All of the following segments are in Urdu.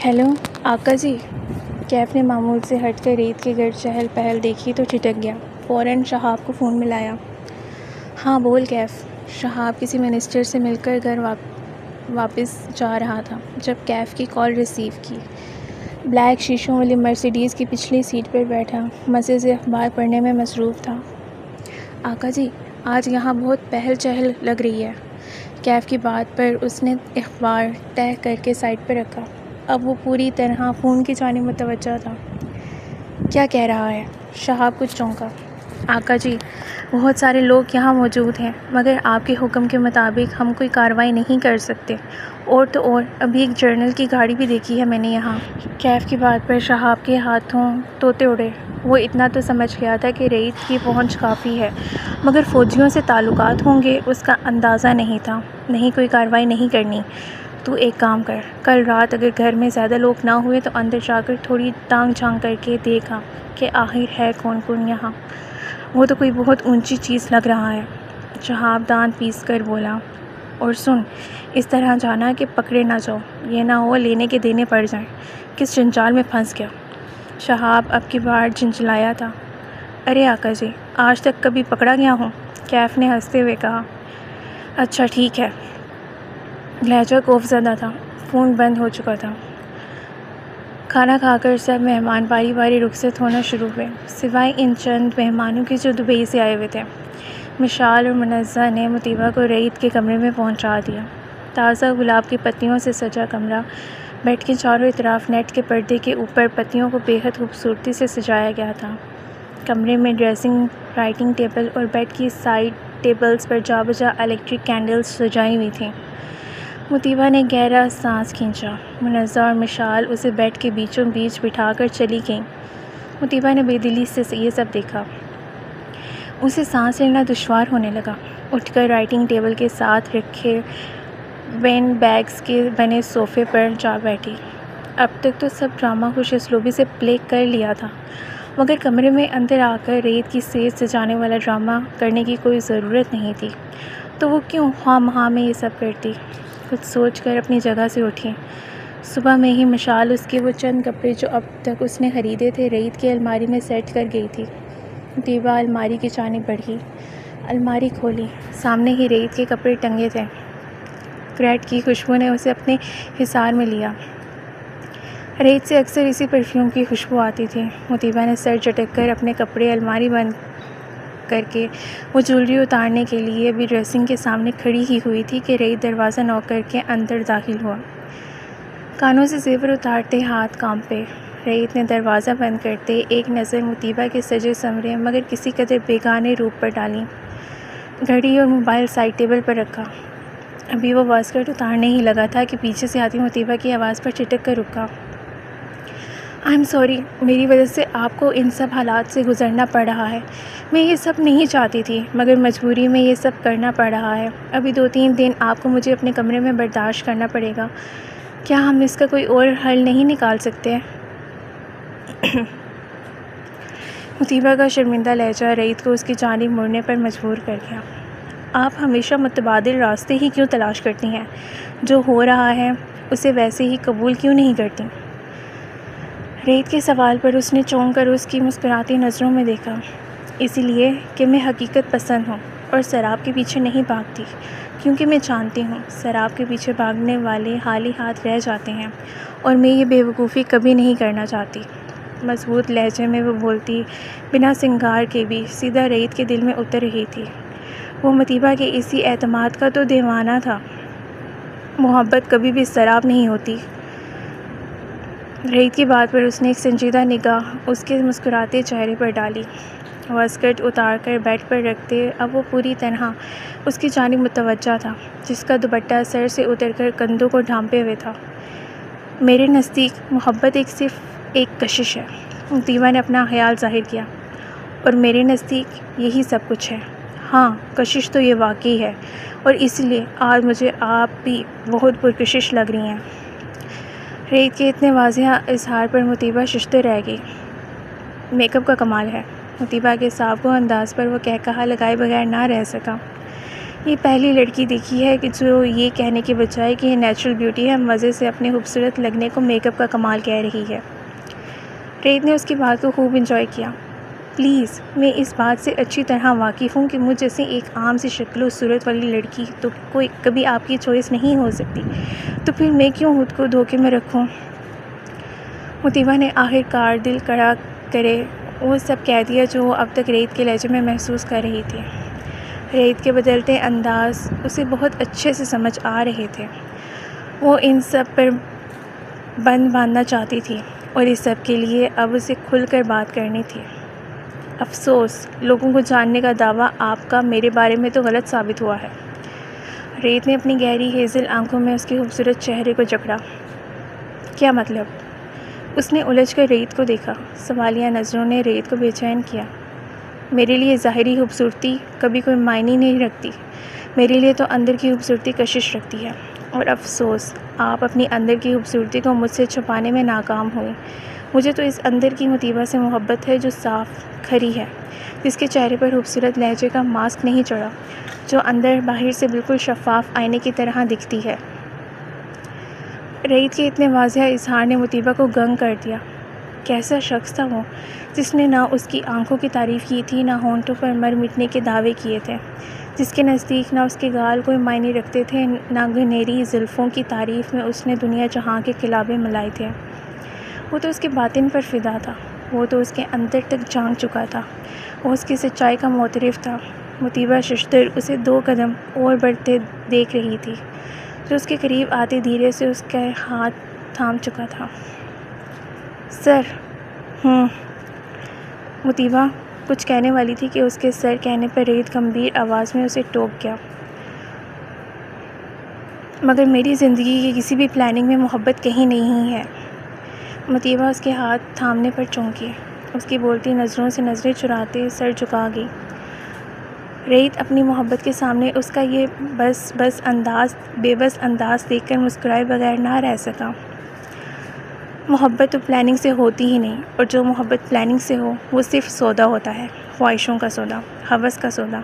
ہیلو آقا جی۔ کیف نے معمول سے ہٹ کر ریت کے گرد چہل پہل دیکھی تو ٹھٹک گیا۔ فوراً شہاب کو فون ملایا۔ ہاں بول کیف۔ شہاب کسی منسٹر سے مل کر گھر واپس جا رہا تھا جب کیف کی کال ریسیو کی۔ بلیک شیشوں والی مرسیڈیز کی پچھلی سیٹ پر بیٹھا مزے سے اخبار پڑھنے میں مصروف تھا۔ آقا جی آج یہاں بہت پہل چہل لگ رہی ہے۔ کیف کی بات پر اس نے اخبار تہہ کر کے سائڈ پر رکھا۔ اب وہ پوری طرح فون کی جانب متوجہ تھا۔ کیا کہہ رہا ہے؟ شہاب کچھ چونکا۔ آقا جی بہت سارے لوگ یہاں موجود ہیں مگر آپ کے حکم کے مطابق ہم کوئی کارروائی نہیں کر سکتے۔ اور تو اور ابھی ایک جرنل کی گاڑی بھی دیکھی ہے میں نے یہاں۔ کیف کی بات پر شہاب کے ہاتھوں طوطے اڑے۔ وہ اتنا تو سمجھ گیا تھا کہ ریت کی پہنچ کافی ہے مگر فوجیوں سے تعلقات ہوں گے اس کا اندازہ نہیں تھا۔ نہیں کوئی کارروائی نہیں کرنی۔ تو ایک کام کر، کل رات اگر گھر میں زیادہ لوگ نہ ہوئے تو اندر جا کر تھوڑی ٹانگ جھانک کر کے دیکھا کہ آخر ہے کون کون یہاں۔ وہ تو کوئی بہت اونچی چیز لگ رہا ہے۔ شہاب دانت پیس کر بولا۔ اور سن، اس طرح جانا کہ پکڑے نہ جاؤ، یہ نہ ہو لینے کے دینے پڑ جائیں۔ کس جنجال میں پھنس گیا۔ شہاب اب کی بار جھنجھلایا تھا۔ ارے آقا جی آج تک کبھی پکڑا گیا ہوں؟ کیف نے ہنستے ہوئے کہا۔ اچھا ٹھیک ہے۔ لہجہ خوف زدہ تھا۔ فون بند ہو چکا تھا۔ کھانا کھا کر سب مہمان باری باری رخصت ہونا شروع ہوئے سوائے ان چند مہمانوں کے جو دبئی سے آئے ہوئے تھے۔ مشال اور منزہ نے مطیبہ کو ریت کے کمرے میں پہنچا دیا۔ تازہ گلاب کی پتیوں سے سجا کمرہ، بیڈ کے چاروں طرف نیٹ کے پردے کے اوپر پتیوں کو بے حد خوبصورتی سے سجایا گیا تھا۔ کمرے میں ڈریسنگ، رائٹنگ ٹیبل اور بیڈ کی سائڈ ٹیبلز پر جا بجا الیکٹرک کینڈلز سجائی ہوئی تھیں۔ مطیبہ نے گہرا سانس کھینچا۔ منزہ اور مشال اسے بیڈ کے بیچوں بیچ بٹھا کر چلی گئیں۔ مطیبہ نے بے دلی سے یہ سب دیکھا۔ اسے سانس لینا دشوار ہونے لگا۔ اٹھ کر رائٹنگ ٹیبل کے ساتھ رکھے بین بیگز کے بنے صوفے پر جا بیٹھی۔ اب تک تو سب ڈرامہ خوش اسلوبی سے پلے کر لیا تھا مگر کمرے میں اندر آ کر ریت کی سیج سجانے والا ڈرامہ کرنے کی کوئی ضرورت نہیں تھی تو وہ کیوں خواہ مخواہ میں یہ سب کرتی۔ کچھ سوچ کر اپنی جگہ سے اٹھی۔ صبح میں ہی مشال اس کے وہ چند کپڑے جو اب تک اس نے خریدے تھے ریت کی الماری میں سیٹ کر گئی تھی۔ مطیبہ الماری کی جانب بڑھی، الماری کھولی، سامنے ہی ریت کے کپڑے ٹنگے تھے۔ کریٹ کی خوشبو نے اسے اپنے حصار میں لیا۔ ریت سے اکثر اسی پرفیوم کی خوشبو آتی تھی۔ مطیبہ نے سر جھٹک کر اپنے کپڑے الماری بند کر کے وہ جولری اتارنے کے لیے ابھی ڈریسنگ کے سامنے کھڑی ہی ہوئی تھی کہ ریت دروازہ نوک کر کے اندر داخل ہوا۔ کانوں سے زیور اتارتے ہاتھ کانپے۔ ریت نے دروازہ بند کرتے ایک نظر مطیبہ کے سجے سنورے مگر کسی قدر بیگانے روپ پر ڈالی۔ گھڑی اور موبائل سائڈ ٹیبل پر رکھا۔ ابھی وہ واسکٹ اتارنے ہی لگا تھا کہ پیچھے سے آتی مطیبہ کی آواز پر ٹھٹک کر رکا۔ آئی ایم سوری، میری وجہ سے آپ کو ان سب حالات سے گزرنا پڑ رہا ہے۔ میں یہ سب نہیں چاہتی تھی مگر مجبوری میں یہ سب کرنا پڑ رہا ہے۔ ابھی 2-3 دن آپ کو مجھے اپنے کمرے میں برداشت کرنا پڑے گا۔ کیا ہم اس کا کوئی اور حل نہیں نکال سکتے؟ مطیبہ کا شرمندہ لہجہ ریت کو اس کی جانب مڑنے پر مجبور کر گیا۔ آپ ہمیشہ متبادل راستے ہی کیوں تلاش کرتی ہیں؟ جو ہو رہا ہے اسے ویسے ہی قبول کیوں نہیں کرتی؟ ریت کے سوال پر اس نے چونک کر اس کی مسکراتی نظروں میں دیکھا۔ اسی لیے کہ میں حقیقت پسند ہوں اور سراب کے پیچھے نہیں بھاگتی، کیونکہ میں جانتی ہوں سراب کے پیچھے بھاگنے والے خالی ہاتھ رہ جاتے ہیں اور میں یہ بے وقوفی کبھی نہیں کرنا چاہتی۔ مضبوط لہجے میں وہ بولتی بنا سنگار کے بھی سیدھا ریت کے دل میں اتر رہی تھی۔ وہ مطیبہ کے اسی اعتماد کا تو دیوانہ تھا۔ محبت کبھی بھی سراب نہیں ہوتی۔ ریت کی بات پر اس نے ایک سنجیدہ نگاہ اس کے مسکراتے چہرے پر ڈالی۔ واسکٹ اتار کر بیڈ پر رکھتے اب وہ پوری طرح اس کی جانب متوجہ تھا جس کا دوپٹہ سر سے اتر کر کندھوں کو ڈھانپے ہوئے تھا۔ میرے نزدیک محبت صرف ایک کشش ہے، مطیبہ نے اپنا خیال ظاہر کیا، اور میرے نزدیک یہی سب کچھ ہے۔ ہاں کشش تو یہ واقعی ہے اور اس لیے آج مجھے آپ بھی بہت پرکشش لگ رہی ہیں۔ ریت کے اتنے واضح اظہار پر مطیبہ ششدر رہ گئی۔ میک اپ کا کمال ہے۔ مطیبہ کے صاف گو انداز پر وہ کہا لگائے بغیر نہ رہ سکا۔ یہ پہلی لڑکی دیکھی ہے کہ جو یہ کہنے کے بجائے کہ یہ نیچرل بیوٹی ہے، مزے سے اپنے خوبصورت لگنے کو میک اپ کا کمال کہہ رہی ہے۔ ریت نے اس کی بات کو خوب انجوائے کیا۔ پلیز، میں اس بات سے اچھی طرح واقف ہوں کہ مجھ جیسے ایک عام سی شکل و صورت والی لڑکی تو کوئی کبھی آپ کی چوائس نہیں ہو سکتی، تو پھر میں کیوں خود کو دھوکے میں رکھوں؟ مطیبہ نے آخر کار دل کڑا کرے وہ سب کہہ دیا جو وہ اب تک ریت کے لہجے میں محسوس کر رہی تھی۔ ریت کے بدلتے انداز اسے بہت اچھے سے سمجھ آ رہے تھے۔ وہ ان سب پر بند باندھنا چاہتی تھی اور اس سب کے لیے اب اسے کھل کر بات کرنی تھی۔ افسوس، لوگوں کو جاننے کا دعویٰ آپ کا میرے بارے میں تو غلط ثابت ہوا ہے۔ ریت نے اپنی گہری ہیزل آنکھوں میں اس کے خوبصورت چہرے کو جکڑا۔ کیا مطلب؟ اس نے الجھ کر ریت کو دیکھا۔ سوالیہ نظروں نے ریت کو بے چین کیا۔ میرے لیے ظاہری خوبصورتی کبھی کوئی معنی نہیں رکھتی، میرے لیے تو اندر کی خوبصورتی کشش رکھتی ہے، اور افسوس آپ اپنی اندر کی خوبصورتی کو مجھ سے چھپانے میں ناکام ہوئی۔ مجھے تو اس اندر کی مطیبہ سے محبت ہے جو صاف کھری ہے، جس کے چہرے پر خوبصورت لہجے کا ماسک نہیں چڑھا، جو اندر باہر سے بالکل شفاف آئینے کی طرح دکھتی ہے۔ ریت کے اتنے واضح اظہار نے مطیبہ کو گنگ کر دیا۔ کیسا شخص تھا وہ، جس نے نہ اس کی آنکھوں کی تعریف کی تھی، نہ ہونٹوں پر مر مٹنے کے دعوے کیے تھے، جس کے نزدیک نہ اس کے گال کوئی معنی رکھتے تھے، نہ گھنیری زلفوں کی تعریف میں اس نے دنیا جہاں کے قلابے ملائے تھے۔ وہ تو اس کے باطن پر فدا تھا، وہ تو اس کے اندر تک جھانک چکا تھا، وہ اس کی سچائی کا معترف تھا۔ مطیبہ ششدر اسے 2 قدم اور بڑھتے دیکھ رہی تھی، جو اس کے قریب آتے دھیرے سے اس کا ہاتھ تھام چکا تھا۔ سر۔ مطیبہ کچھ کہنے والی تھی کہ اس کے سر کہنے پر ریت گمبھیر آواز میں اسے ٹوک گیا۔ مگر میری زندگی کی کسی بھی پلاننگ میں محبت کہیں نہیں ہے۔ مطیبہ اس کے ہاتھ تھامنے پر چونکی، اس کی بولتی نظروں سے نظریں چراتے سر جھکا گئی۔ ریت اپنی محبت کے سامنے اس کا یہ بے بس انداز دیکھ کر مسکرائے بغیر نہ رہ سکا۔ محبت تو پلاننگ سے ہوتی ہی نہیں، اور جو محبت پلاننگ سے ہو وہ صرف سودا ہوتا ہے، خواہشوں کا سودا، ہوس کا سودا،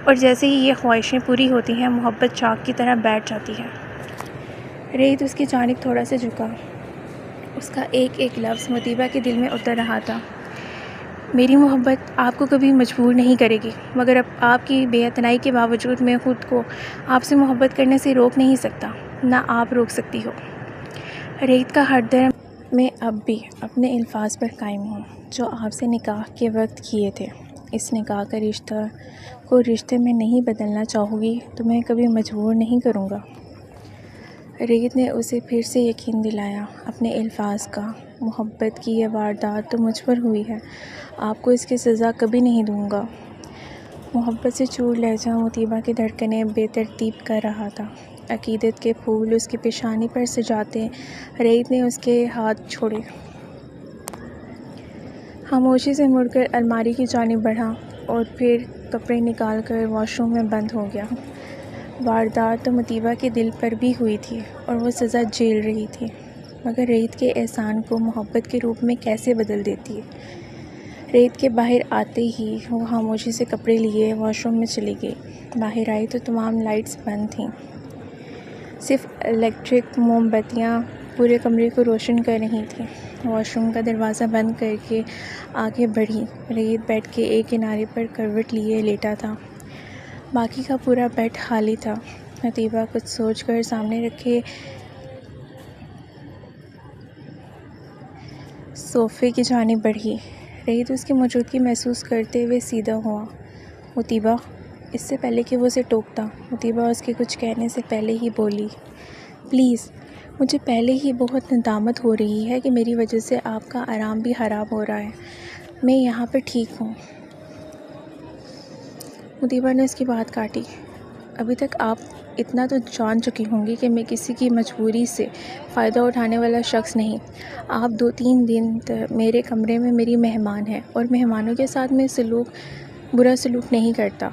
اور جیسے ہی یہ خواہشیں پوری ہوتی ہیں محبت چاک کی طرح بیٹھ جاتی ہے۔ ریت اس کی جانب تھوڑا سا جھکا، اس کا ایک ایک لفظ مطیبہ کے دل میں اتر رہا تھا۔ میری محبت آپ کو کبھی مجبور نہیں کرے گی، مگر اب آپ کی بے اعتنائی کے باوجود میں خود کو آپ سے محبت کرنے سے روک نہیں سکتا، نہ آپ روک سکتی ہو۔ ریت کا ہر درم میں اب بھی اپنے الفاظ پر قائم ہوں جو آپ سے نکاح کے وقت کیے تھے۔ اس نکاح کا رشتہ کو رشتے میں نہیں بدلنا چاہو گی تو میں کبھی مجبور نہیں کروں گا۔ ریت نے اسے پھر سے یقین دلایا اپنے الفاظ کا۔ محبت کی یہ واردات تو مجھ پر ہوئی ہے، آپ کو اس کی سزا کبھی نہیں دوں گا۔ محبت سے چور لہجہ مطیبہ کی دھڑکنیں بے ترتیب کر رہا تھا۔ عقیدت کے پھول اس کی پیشانی پر سجاتے ریت نے اس کے ہاتھ چھوڑے، خاموشی سے مڑ کر الماری کی جانب بڑھا اور پھر کپڑے نکال کر واش روم میں بند ہو گیا۔ واردات تو مطیبہ کے دل پر بھی ہوئی تھی اور وہ سزا جھیل رہی تھی، مگر ریت کے احسان کو محبت کے روپ میں کیسے بدل دیتی؟ ریت کے باہر آتے ہی وہ خاموشی سے کپڑے لیے واش روم میں چلی گئی۔ باہر آئی تو تمام لائٹس بند تھیں، صرف الیکٹرک موم بتیاں پورے کمرے کو روشن کر رہی تھیں۔ واش روم کا دروازہ بند کر کے آگے بڑھی۔ ریت بیڈ کے ایک کنارے پر کروٹ لیے لیٹا تھا، باقی کا پورا بیڈ خالی تھا۔ مطیبہ کچھ سوچ کر سامنے رکھے صوفے کی جانب بڑھی۔ ریت اس کی موجودگی محسوس کرتے ہوئے سیدھا ہوا۔ مطیبہ، اس سے پہلے کہ وہ اسے ٹوکتا، مطیبہ اس کے کچھ کہنے سے پہلے ہی بولی، پلیز، مجھے پہلے ہی بہت ندامت ہو رہی ہے کہ میری وجہ سے آپ کا آرام بھی خراب ہو رہا ہے، میں یہاں پر ٹھیک ہوں۔ مطیبہ نے اس کی بات کاٹی، ابھی تک آپ اتنا تو جان چکی ہوں گی کہ میں کسی کی مجبوری سے فائدہ اٹھانے والا شخص نہیں۔ آپ 2-3 دن میرے کمرے میں میری مہمان ہیں اور مہمانوں کے ساتھ میں برا سلوک نہیں کرتا۔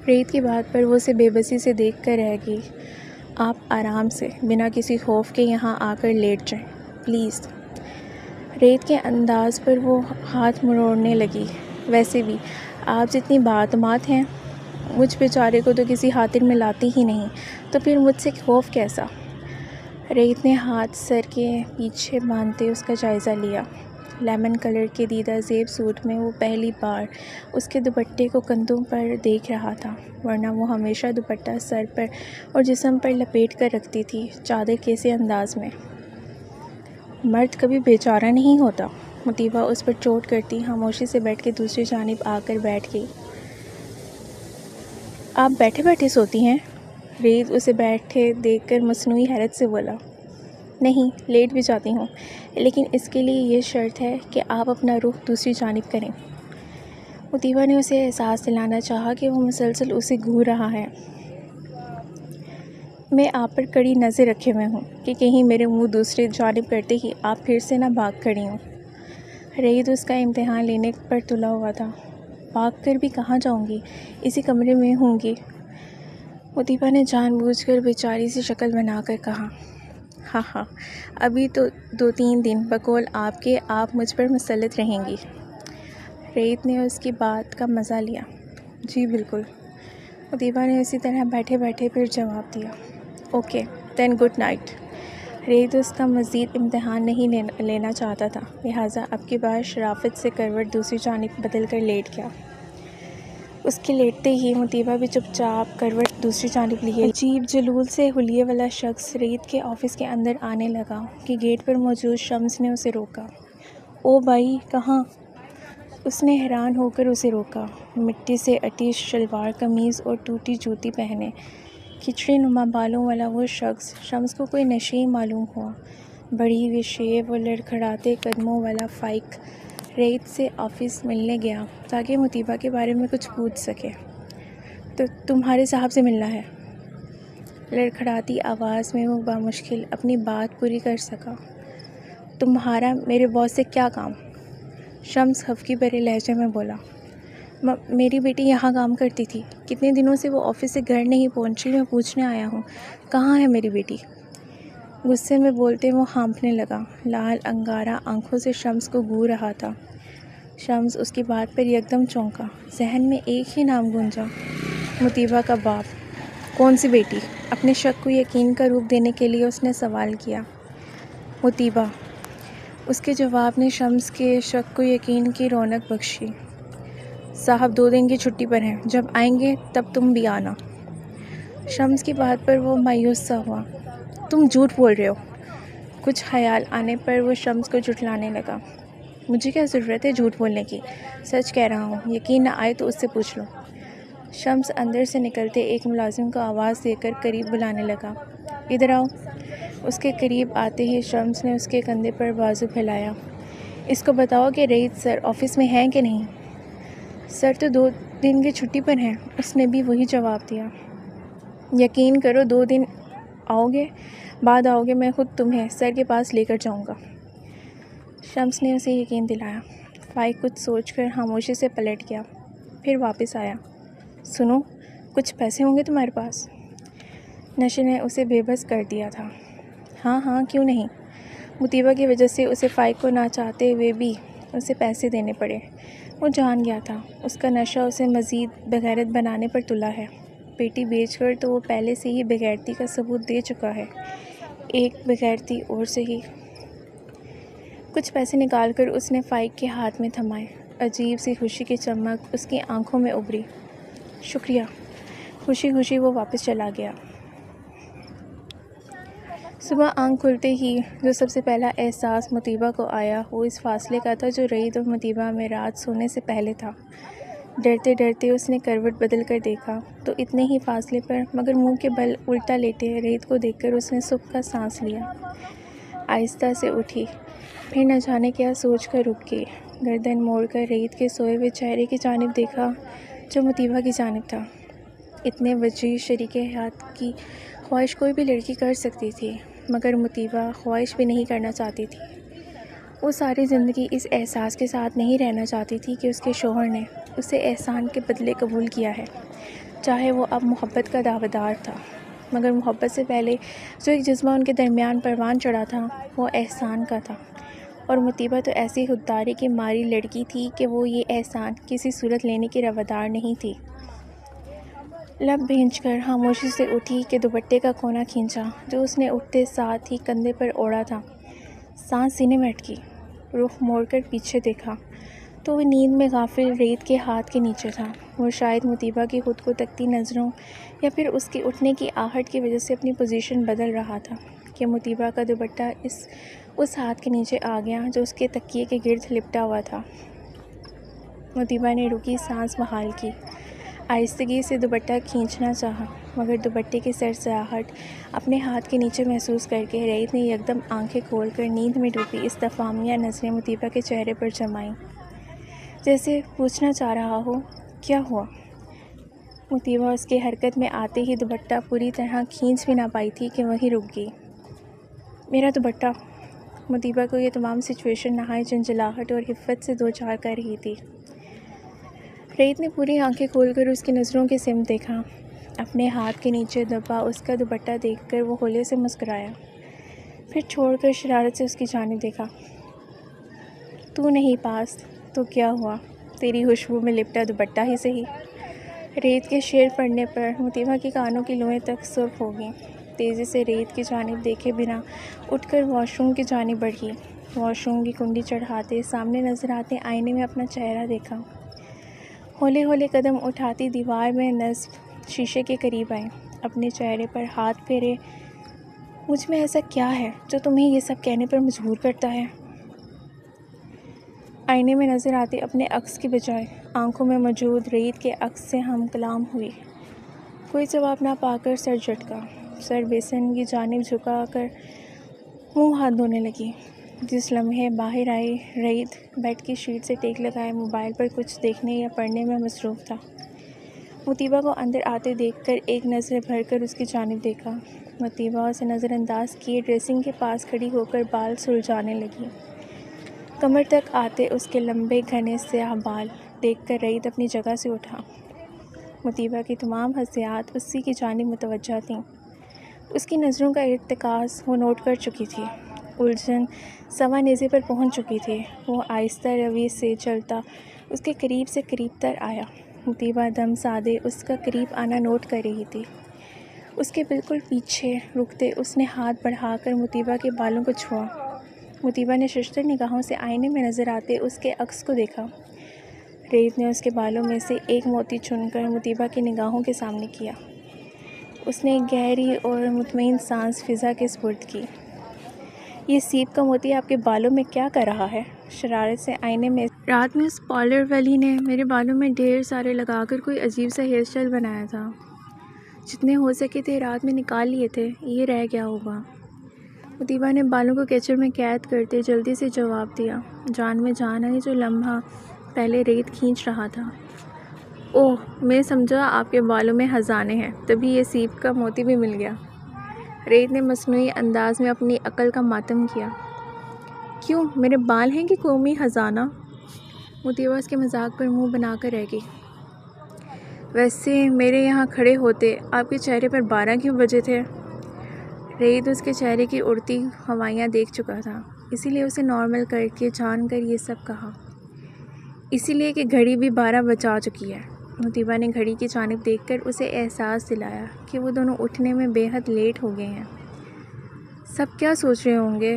ریت کی بات پر وہ اسے بے بسی سے دیکھ کر رہ گئی۔ آپ آرام سے بنا کسی خوف کے یہاں آ کر لیٹ جائیں پلیز۔ ریت کے انداز پر وہ ہاتھ مروڑنے لگی۔ ویسے بھی آپ جتنی باعتماد ہیں مجھ بیچارے کو تو کسی خاطر میں لاتی ہی نہیں، تو پھر مجھ سے خوف کیسا؟ ریت نے ہاتھ سر کے پیچھے باندھتے اس کا جائزہ لیا۔ لیمن کلر کے دیدہ زیب سوٹ میں وہ پہلی بار اس کے دوپٹے کو کندھوں پر دیکھ رہا تھا، ورنہ وہ ہمیشہ دوپٹہ سر پر اور جسم پر لپیٹ کر رکھتی تھی، چادر کیسے انداز میں۔ مرد کبھی بیچارہ نہیں ہوتا۔ مطیبہ اس پر چوٹ کرتی خاموشی سے بیٹھ کے دوسری جانب آ کر بیٹھ گئی۔ آپ بیٹھے بیٹھے سوتی ہیں؟ ریت اسے بیٹھے دیکھ کر مصنوعی حیرت سے بولا۔ نہیں، لیٹ بھی جاتی ہوں، لیکن اس کے لیے یہ شرط ہے کہ آپ اپنا رخ دوسری جانب کریں۔ مطیبہ نے اسے احساس دلانا چاہا کہ وہ مسلسل اسے گھور رہا ہے۔ میں آپ پر کڑی نظر رکھے ہوئے ہوں کہ کہیں میرے منہ دوسری جانب کرتے ہی آپ پھر سے نہ بھاگ کھڑی ہوں۔ ریت اس کا امتحان لینے پر تلا ہوا تھا۔ بھاگ کر بھی کہاں جاؤں گی، اسی کمرے میں ہوں گی۔ مطیبہ نے جان بوجھ کر بیچاری سی شکل بنا کر کہا۔ ہاں ہاں، ابھی تو 2-3 دن بقول آپ کے آپ مجھ پر مسلط رہیں گی۔ ریت نے اس کی بات کا مزہ لیا۔ جی بالکل۔ مطیبہ نے اسی طرح بیٹھے بیٹھے پھر جواب دیا۔ Okay then good night. ریت اس کا مزید امتحان نہیں لینا چاہتا تھا، لہٰذا اب کی بار شرافت سے کروٹ دوسری جانب بدل کر لیٹ گیا۔ اس کے لیٹتے ہی مطیبہ بھی چپ چاپ کروٹ دوسری جانب لیے عجیب جلول سے حلیے والا شخص ریت کے آفس کے اندر آنے لگا کہ گیٹ پر موجود شمس نے اسے روکا۔ او بھائی، کہاں؟ اس نے حیران ہو کر اسے روکا۔ مٹی سے اٹی شلوار قمیض اور ٹوٹی جوتی پہنے کھچڑی نما بالوں والا وہ شخص شمس کو کوئی نشیں معلوم ہوا۔ بڑھی ہوئی شیو اور لڑکھڑاتے قدموں والا فائق ریت سے آفس ملنے گیا تاکہ مطیبہ کے بارے میں کچھ پوچھ سکے۔ تو تمہارے صاحب سے ملنا ہے؟ لڑکھڑاتی آواز میں وہ بامشکل اپنی بات پوری کر سکا۔ تمہارا میرے باس سے کیا کام؟ شمس خفگی بھرے لہجے میں بولا۔ میری بیٹی یہاں کام کرتی تھی، کتنے دنوں سے وہ آفس سے گھر نہیں پہنچی، میں پوچھنے آیا ہوں کہاں ہے میری بیٹی؟ غصے میں بولتے وہ ہانپنے لگا، لال انگارہ آنکھوں سے شمس کو گھور رہا تھا۔ شمس اس کی بات پر یکدم چونکا، ذہن میں ایک ہی نام گونجا، مطیبہ کا باپ۔ کون سی بیٹی؟ اپنے شک کو یقین کا روپ دینے کے لیے اس نے سوال کیا۔ مطیبہ۔ اس کے جواب نے شمس کے شک کو یقین کی رونق بخشی۔ صاحب 2 دن کی چھٹی پر ہیں، جب آئیں گے تب تم بھی آنا۔ شمس کی بات پر وہ مایوس سا ہوا۔ تم جھوٹ بول رہے ہو۔ کچھ خیال آنے پر وہ شمس کو جھٹلانے لگا۔ مجھے کیا ضرورت ہے جھوٹ بولنے کی، سچ کہہ رہا ہوں، یقین نہ آئے تو اس سے پوچھ لو۔ شمس اندر سے نکلتے ایک ملازم کو آواز دے کر قریب بلانے لگا۔ ادھر آؤ۔ اس کے قریب آتے ہی شمس نے اس کے کندھے پر بازو پھیلایا۔ اس کو بتاؤ کہ ریت سر آفس میں ہیں کہ نہیں؟ سر تو 2 دن کی چھٹی پر ہیں، اس نے بھی وہی جواب دیا۔ یقین کرو 2 دن بعد آؤ گے، میں خود تمہیں سر کے پاس لے کر جاؤں گا۔ شمس نے اسے یقین دلایا۔ فائق کچھ سوچ کر خاموشی سے پلٹ گیا، پھر واپس آیا۔ سنو، کچھ پیسے ہوں گے تمہارے پاس؟ نشے نے اسے بے بس کر دیا تھا۔ ہاں ہاں، کیوں نہیں؟ مطیبہ کی وجہ سے اسے فائق کو نہ چاہتے ہوئے بھی اسے پیسے دینے پڑے۔ وہ جان گیا تھا اس کا نشہ اسے مزید بغیرت بنانے پر تلا ہے۔ بیٹی بیچ کر تو وہ پہلے سے ہی بغیرتی کا ثبوت دے چکا ہے، ایک بغیرتی اور سے ہی۔ کچھ پیسے نکال کر اس نے فائق کے ہاتھ میں تھمائے۔ عجیب سی خوشی کی چمک اس کی آنکھوں میں ابھری۔ شکریہ۔ خوشی خوشی وہ واپس چلا گیا۔ صبح آنکھ کھلتے ہی جو سب سے پہلا احساس مطیبہ کو آیا وہ اس فاصلے کا تھا جو ریت اور مطیبہ میں رات سونے سے پہلے تھا۔ ڈرتے ڈرتے اس نے کروٹ بدل کر دیکھا تو اتنے ہی فاصلے پر مگر منہ کے بل الٹا لیٹے ریت کو دیکھ کر اس نے سکھ کا سانس لیا۔ آہستہ سے اٹھی، پھر نہ جانے کیا سوچ کر رک گئی۔ گردن موڑ کر ریت کے سوئے ہوئے چہرے کی جانب دیکھا جو مطیبہ کی جانب تھا۔ اتنے وجیز شریک حیات کی خواہش کوئی بھی لڑکی کر سکتی تھی، مگر مطیبہ خواہش بھی نہیں کرنا چاہتی تھی۔ وہ ساری زندگی اس احساس کے ساتھ نہیں رہنا چاہتی تھی کہ اس کے شوہر نے اسے احسان کے بدلے قبول کیا ہے، چاہے وہ اب محبت کا دعویدار تھا، مگر محبت سے پہلے جو ایک جذبہ ان کے درمیان پروان چڑھا تھا وہ احسان کا تھا، اور مطیبہ تو ایسی خودداری کی ماری لڑکی تھی کہ وہ یہ احسان کسی صورت لینے کی روادار نہیں تھی۔ لب بھینچ کر خاموشی سے اٹھی کہ دوپٹے کا کونا کھینچا جو اس نے اٹھتے ساتھ ہی کندھے پر اوڑھا تھا۔ سانس سینے میں اٹکی، رخ موڑ کر پیچھے دیکھا تو وہ نیند میں غافل ریت کے ہاتھ کے نیچے تھا۔ وہ شاید مطیبہ کی خود کو تکتی نظروں یا پھر اس کے اٹھنے کی آہٹ کی وجہ سے اپنی پوزیشن بدل رہا تھا کہ مطیبہ کا دوپٹہ اس ہاتھ کے نیچے آ گیا جو اس کے تکیے کے گرد لپٹا ہوا تھا۔ مطیبہ نے رکی سانس بحال کی، آہستگی سے دوپٹہ کھینچنا چاہا، مگر دوپٹے کی سرسراہٹ اپنے ہاتھ کے نیچے محسوس کر کے ریت نے یکدم آنکھیں کھول کر نیند میں ڈوبی استفہامیہ نظریں مطیبہ کے چہرے پر جمائیں، جیسے پوچھنا چاہ رہا ہو کیا ہوا۔ مطیبہ اس کے حرکت میں آتے ہی دوپٹہ پوری طرح کھینچ بھی نہ پائی تھی کہ وہیں رک گئی۔ میرا دوپٹہ۔ مطیبہ کو یہ تمام سچویشن نہایت جھنجھلاہٹ اور خفت سے دوچار کر رہی تھی۔ ریت نے پوری آنکھیں کھول کر اس کی نظروں کی سمت دیکھا۔ اپنے ہاتھ کے نیچے دبا اس کا دوپٹہ دیکھ کر وہ ہولے سے مسکرایا، پھر چھوڑ کر شرارت سے اس کی جانب دیکھا۔ تو نہیں پاس تو کیا ہوا، تیری خوشبو میں لپٹا دوپٹہ ہی صحیح۔ ریت کے شعر پڑھنے پر مطیبہ کے کانوں کی لوئیں تک سرخ ہو گئیں۔ تیزی سے ریت کی جانب دیکھے بنا اٹھ کر واش روم کی جانب بڑھی۔ واش روم کی کنڈی چڑھاتے سامنے نظر آتے آئینے میں اپنا چہرہ دیکھا۔ ہولے ہولے قدم اٹھاتی دیوار میں نصب شیشے کے قریب آئی، اپنے چہرے پر ہاتھ پھیرے۔ مجھ میں ایسا کیا ہے جو تمہیں یہ سب کہنے پر مجبور کرتا ہے؟ آئینے میں نظر آتے اپنے عکس کی بجائے آنکھوں میں موجود ریت کے عکس سے ہم کلام ہوئی۔ کوئی جواب نہ پا کر سر جھٹکا، سر بیسن کی جانب جھکا کر منہ ہاتھ دھونے لگی۔ جس لمحے باہر آئی ریت بیڈ کی شیٹ سے ٹیک لگائے موبائل پر کچھ دیکھنے یا پڑھنے میں مصروف تھا۔ مطیبہ کو اندر آتے دیکھ کر ایک نظر بھر کر اس کی جانب دیکھا۔ مطیبہ اسے نظر انداز کیے ڈریسنگ کے پاس کھڑی ہو کر بال سلجھانے لگی۔ کمر تک آتے اس کے لمبے گھنے سیاہ بال دیکھ کر ریت اپنی جگہ سے اٹھا۔ مطیبہ کی تمام حسیات اسی کی جانب متوجہ تھیں۔ اس کی نظروں کا ارتکاز وہ نوٹ کر چکی تھی۔ الجھن سوا نیزے پر پہنچ چکی تھی۔ وہ آہستہ روی سے چلتا اس کے قریب سے قریب تر آیا۔ مطیبہ دم سادے اس کا قریب آنا نوٹ کر رہی تھی۔ اس کے بالکل پیچھے رکتے اس نے ہاتھ بڑھا کر مطیبہ کے بالوں کو چھوا۔ مطیبہ نے ششدر نگاہوں سے آئینے میں نظر آتے اس کے عکس کو دیکھا۔ ریت نے اس کے بالوں میں سے ایک موتی چن کر مطیبہ کی نگاہوں کے سامنے کیا۔ اس نے ایک گہری اور مطمئن سانس فضا کے سپرد کی۔ یہ سیب کا موتی آپ کے بالوں میں کیا کر رہا ہے؟ شرارت سے آئینے میں رات میں اس پارلر والی نے میرے بالوں میں ڈھیر سارے لگا کر کوئی عجیب سا ہیئر اسٹائل بنایا تھا۔ جتنے ہو سکے تھے رات میں نکال لیے تھے، یہ رہ گیا ہوگا۔ مطیبہ نے بالوں کو کیچر میں قید کرتے جلدی سے جواب دیا۔ جان میں جان آئی جو لمحہ پہلے ریت کھینچ رہا تھا۔ اوہ، میں سمجھا آپ کے بالوں میں خزانے ہیں، تبھی یہ سیب کا موتی بھی مل گیا۔ ریت نے مصنوعی انداز میں اپنی عقل کا ماتم کیا۔ کیوں، میرے بال ہیں کہ قومی خزانہ؟ مطیبہ اس کے مذاق پر منہ بنا کر رہ گئی۔ ویسے میرے یہاں کھڑے ہوتے آپ کے چہرے پر 12 کیوں بجے تھے؟ ریت اس کے چہرے کی اڑتی ہوائیاں دیکھ چکا تھا، اسی لیے اسے نارمل کر کے جان کر یہ سب کہا۔ اسی لیے کہ گھڑی بھی 12 بجا چکی ہے۔ مطیبہ نے گھڑی کی جانب دیکھ کر اسے احساس دلایا کہ وہ دونوں اٹھنے میں بے حد لیٹ ہو گئے ہیں۔ سب کیا سوچ رہے ہوں گے؟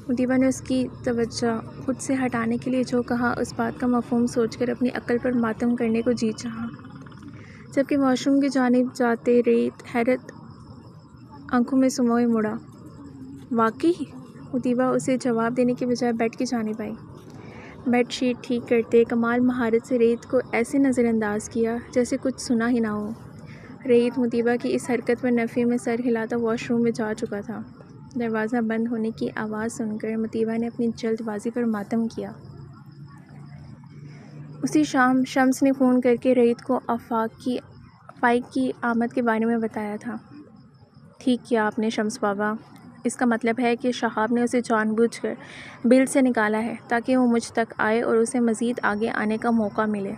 مطیبہ نے اس کی توجہ خود سے ہٹانے کے لیے جو کہا اس بات کا مفہوم سوچ کر اپنی عقل پر ماتم کرنے کو جی چاہا، جبکہ واش روم کی جانب جاتے ریت حیرت آنکھوں میں سموئے مڑا۔ واقعی؟ مطیبہ اسے جواب دینے کے بجائے بیڈ کی جانب آئی۔ بیڈ شیٹ ٹھیک کرتے کمال مہارت سے ریت کو ایسے نظر انداز کیا جیسے کچھ سنا ہی نہ ہو۔ ریت مطیبہ کی اس حرکت پر نفی میں سر ہلاتا واش روم میں جا چکا تھا۔ دروازہ بند ہونے کی آواز سن کر مطیبہ نے اپنی جلد بازی پر ماتم کیا۔ اسی شام شمس نے فون کر کے ریت کو فائق کی آمد کے بارے میں بتایا تھا۔ ٹھیک کیا آپ نے شمس بابا، اس کا مطلب ہے کہ شہاب نے اسے جان بوجھ کر بل سے نکالا ہے تاکہ وہ مجھ تک آئے اور اسے مزید آگے آنے کا موقع ملے۔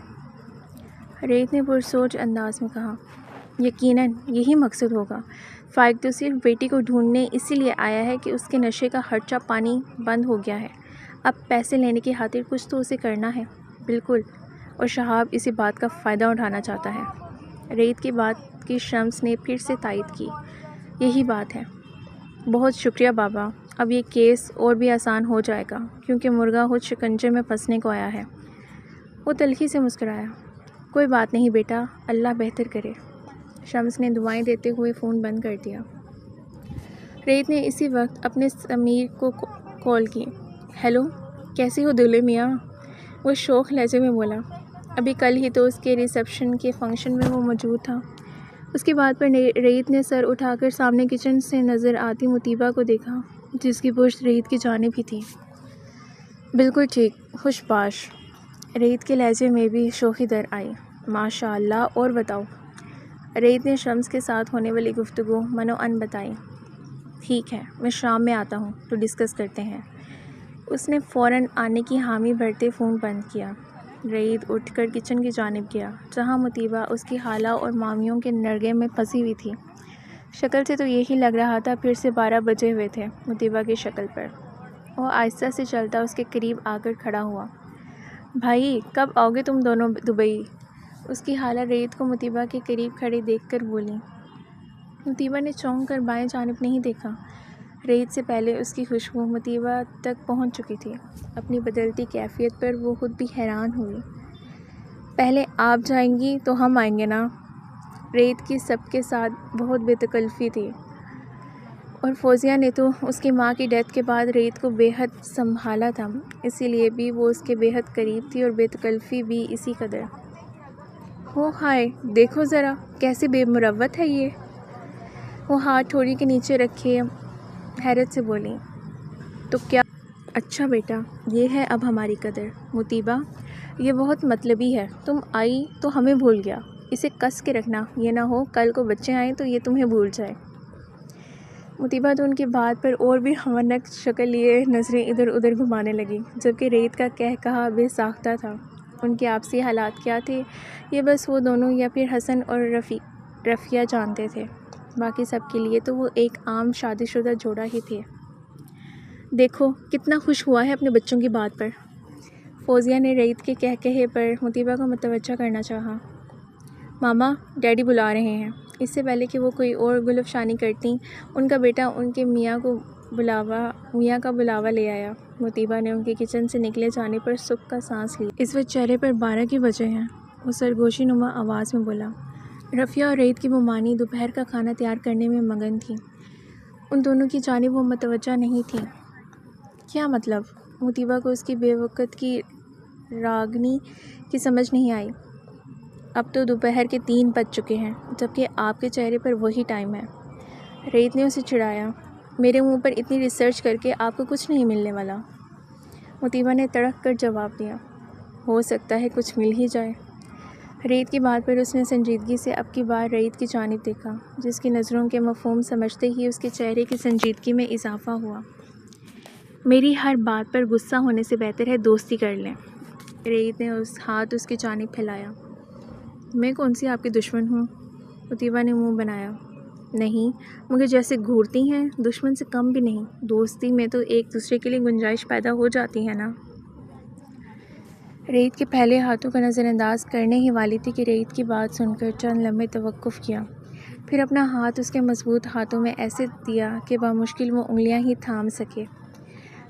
ریت نے پرسوچ انداز میں کہا۔ یقیناً یہی مقصد ہوگا۔ فائق تو صرف بیٹی کو ڈھونڈنے اسی لیے آیا ہے کہ اس کے نشے کا خرچہ پانی بند ہو گیا ہے، اب پیسے لینے کی خاطر کچھ تو اسے کرنا ہے۔ بالکل، اور شہاب اسی بات کا فائدہ اٹھانا چاہتا ہے۔ رعید کی بات کی شمس نے پھر سے تائید کی۔ یہی بات ہے۔ بہت شکریہ بابا، اب یہ کیس اور بھی آسان ہو جائے گا کیونکہ مرغا خود شکنجے میں پھنسنے کو آیا ہے۔ وہ تلخی سے مسکرایا۔ کوئی بات نہیں بیٹا، اللہ بہتر کرے۔ شمس نے دعائیں دیتے ہوئے فون بند کر دیا۔ رعید نے اسی وقت اپنے سمیر کو کال کی۔ ہیلو، کیسے ہو دلے میاں؟ وہ شوخ لہجے میں بولا۔ ابھی کل ہی تو اس کے ریسیپشن کے فنکشن میں وہ موجود تھا۔ اس کی بات پر رعید نے سر اٹھا کر سامنے کچن سے نظر آتی مطیبہ کو دیکھا جس کی پشت رعید کی جانب ہی تھی۔ بالکل ٹھیک، خوش باش۔ رعید کے لہجے میں بھی شوخی در آئی۔ ماشاء اللہ، اور بتاؤ؟ رعید نے شمس کے ساتھ ہونے والی گفتگو من و عن بتائی۔ ٹھیک ہے، میں شام میں آتا ہوں تو ڈسکس کرتے ہیں۔ اس نے فوراً آنے کی حامی بھرتے فون بند کیا۔ رعید اٹھ کر کچن کی جانب گیا جہاں مطیبہ اس کی خالہ اور مامیوں کے نرگے میں پھنسی ہوئی تھی۔ شکل سے تو یہی لگ رہا تھا پھر سے 12 بجے ہوئے تھے مطیبہ کی شکل پر۔ وہ آہستہ سے چلتا اس کے قریب آ کر کھڑا ہوا۔ بھائی، کب آؤ گے تم دونوں دبئی؟ اس کی خالہ رعید کو مطیبہ کے قریب کھڑے دیکھ کر بولی۔ مطیبہ نے چونک کر بائیں جانب نہیں دیکھا۔ رعید سے پہلے اس کی خوشبو مطیبہ تک پہنچ چکی تھی۔ اپنی بدلتی کیفیت پر وہ خود بھی حیران ہوئی۔ پہلے آپ جائیں گی تو ہم آئیں گے نا؟ رعید کی سب کے ساتھ بہت بے تکلفی تھی، اور فوزیہ نے تو اس کی ماں کی ڈیتھ کے بعد رعید کو بے حد سنبھالا تھا، اسی لیے بھی وہ اس کے بے حد قریب تھی اور بے تکلفی بھی اسی قدر۔ ہو ہائے، دیکھو ذرا کیسے بے مروت ہے یہ۔ وہ ہاتھ ٹھوڑی کے نیچے رکھے حیرت سے بولی۔ تو کیا؟ اچھا بیٹا، یہ ہے اب ہماری قدر۔ مطیبہ، یہ بہت مطلبی ہے، تم آئی تو ہمیں بھول گیا۔ اسے کس کے رکھنا، یہ نہ ہو کل کو بچے آئیں تو یہ تمہیں بھول جائے۔ مطیبہ تو ان کی بات پر اور بھی حنک شکل لیے نظریں ادھر ادھر گھمانے لگی، جبکہ رعید کا کہا بے ساختہ تھا۔ ان کے آپسی حالات کیا تھے یہ بس وہ دونوں یا پھر حسن اور رفیہ جانتے تھے، باقی سب کے لیے تو وہ ایک عام شادی شدہ جوڑا ہی تھے۔ دیکھو کتنا خوش ہوا ہے اپنے بچوں کی بات پر۔ فوزیہ نے رعید کے کہے پر مطیبہ کو متوجہ کرنا چاہا۔ ماما، ڈیڈی بلا رہے ہیں۔ اس سے پہلے کہ وہ کوئی اور گل افشانی کرتیں، ان کا بیٹا ان کے میاں کا بلاوا لے آیا۔ مطیبہ نے ان کے کچن سے نکلے جانے پر سکھ کا سانس لی۔ اس وقت چہرے پر 12 کی بجے ہیں، وہ سرگوشی نما آواز میں بولا۔ رفیہ اور رعید کی ممانی دوپہر کا کھانا تیار کرنے میں مگن تھی۔ ان دونوں کی جانب وہ متوجہ نہیں تھی۔ کیا مطلب؟ مطیبہ کو اس کی بے وقت کی راگنی کی سمجھ نہیں آئی۔ اب تو دوپہر کے 3 بج چکے ہیں، جبکہ آپ کے چہرے پر وہی ٹائم ہے۔ رعید نے اسے چڑھایا۔ میرے منہ پر اتنی ریسرچ کر کے آپ کو کچھ نہیں ملنے والا۔ مطیبہ نے تڑک کر جواب دیا۔ ہو سکتا ہے کچھ مل ہی جائے۔ رعید کی بات پر اس نے سنجیدگی سے اب کی بار رعید کی جانب دیکھا، جس کی نظروں کے مفہوم سمجھتے ہی اس کے چہرے کی سنجیدگی میں اضافہ ہوا۔ میری ہر بات پر غصہ ہونے سے بہتر ہے دوستی کر لیں۔ رعید نے ہاتھ اس کی جانب پھیلایا۔ میں کون سی آپ کی دشمن ہوں؟ مطیبہ نے منہ بنایا۔ نہیں، مگر جیسے گھورتی ہیں دشمن سے کم بھی نہیں، دوستی میں تو ایک دوسرے کے لیے گنجائش پیدا ہو جاتی ہے نا۔ رعید کے پہلے ہاتھوں کا نظر انداز کرنے ہی والی تھی کہ رعید کی بات سن کر چند لمحے توقف کیا، پھر اپنا ہاتھ اس کے مضبوط ہاتھوں میں ایسے دیا کہ بامشکل وہ انگلیاں ہی تھام سکے۔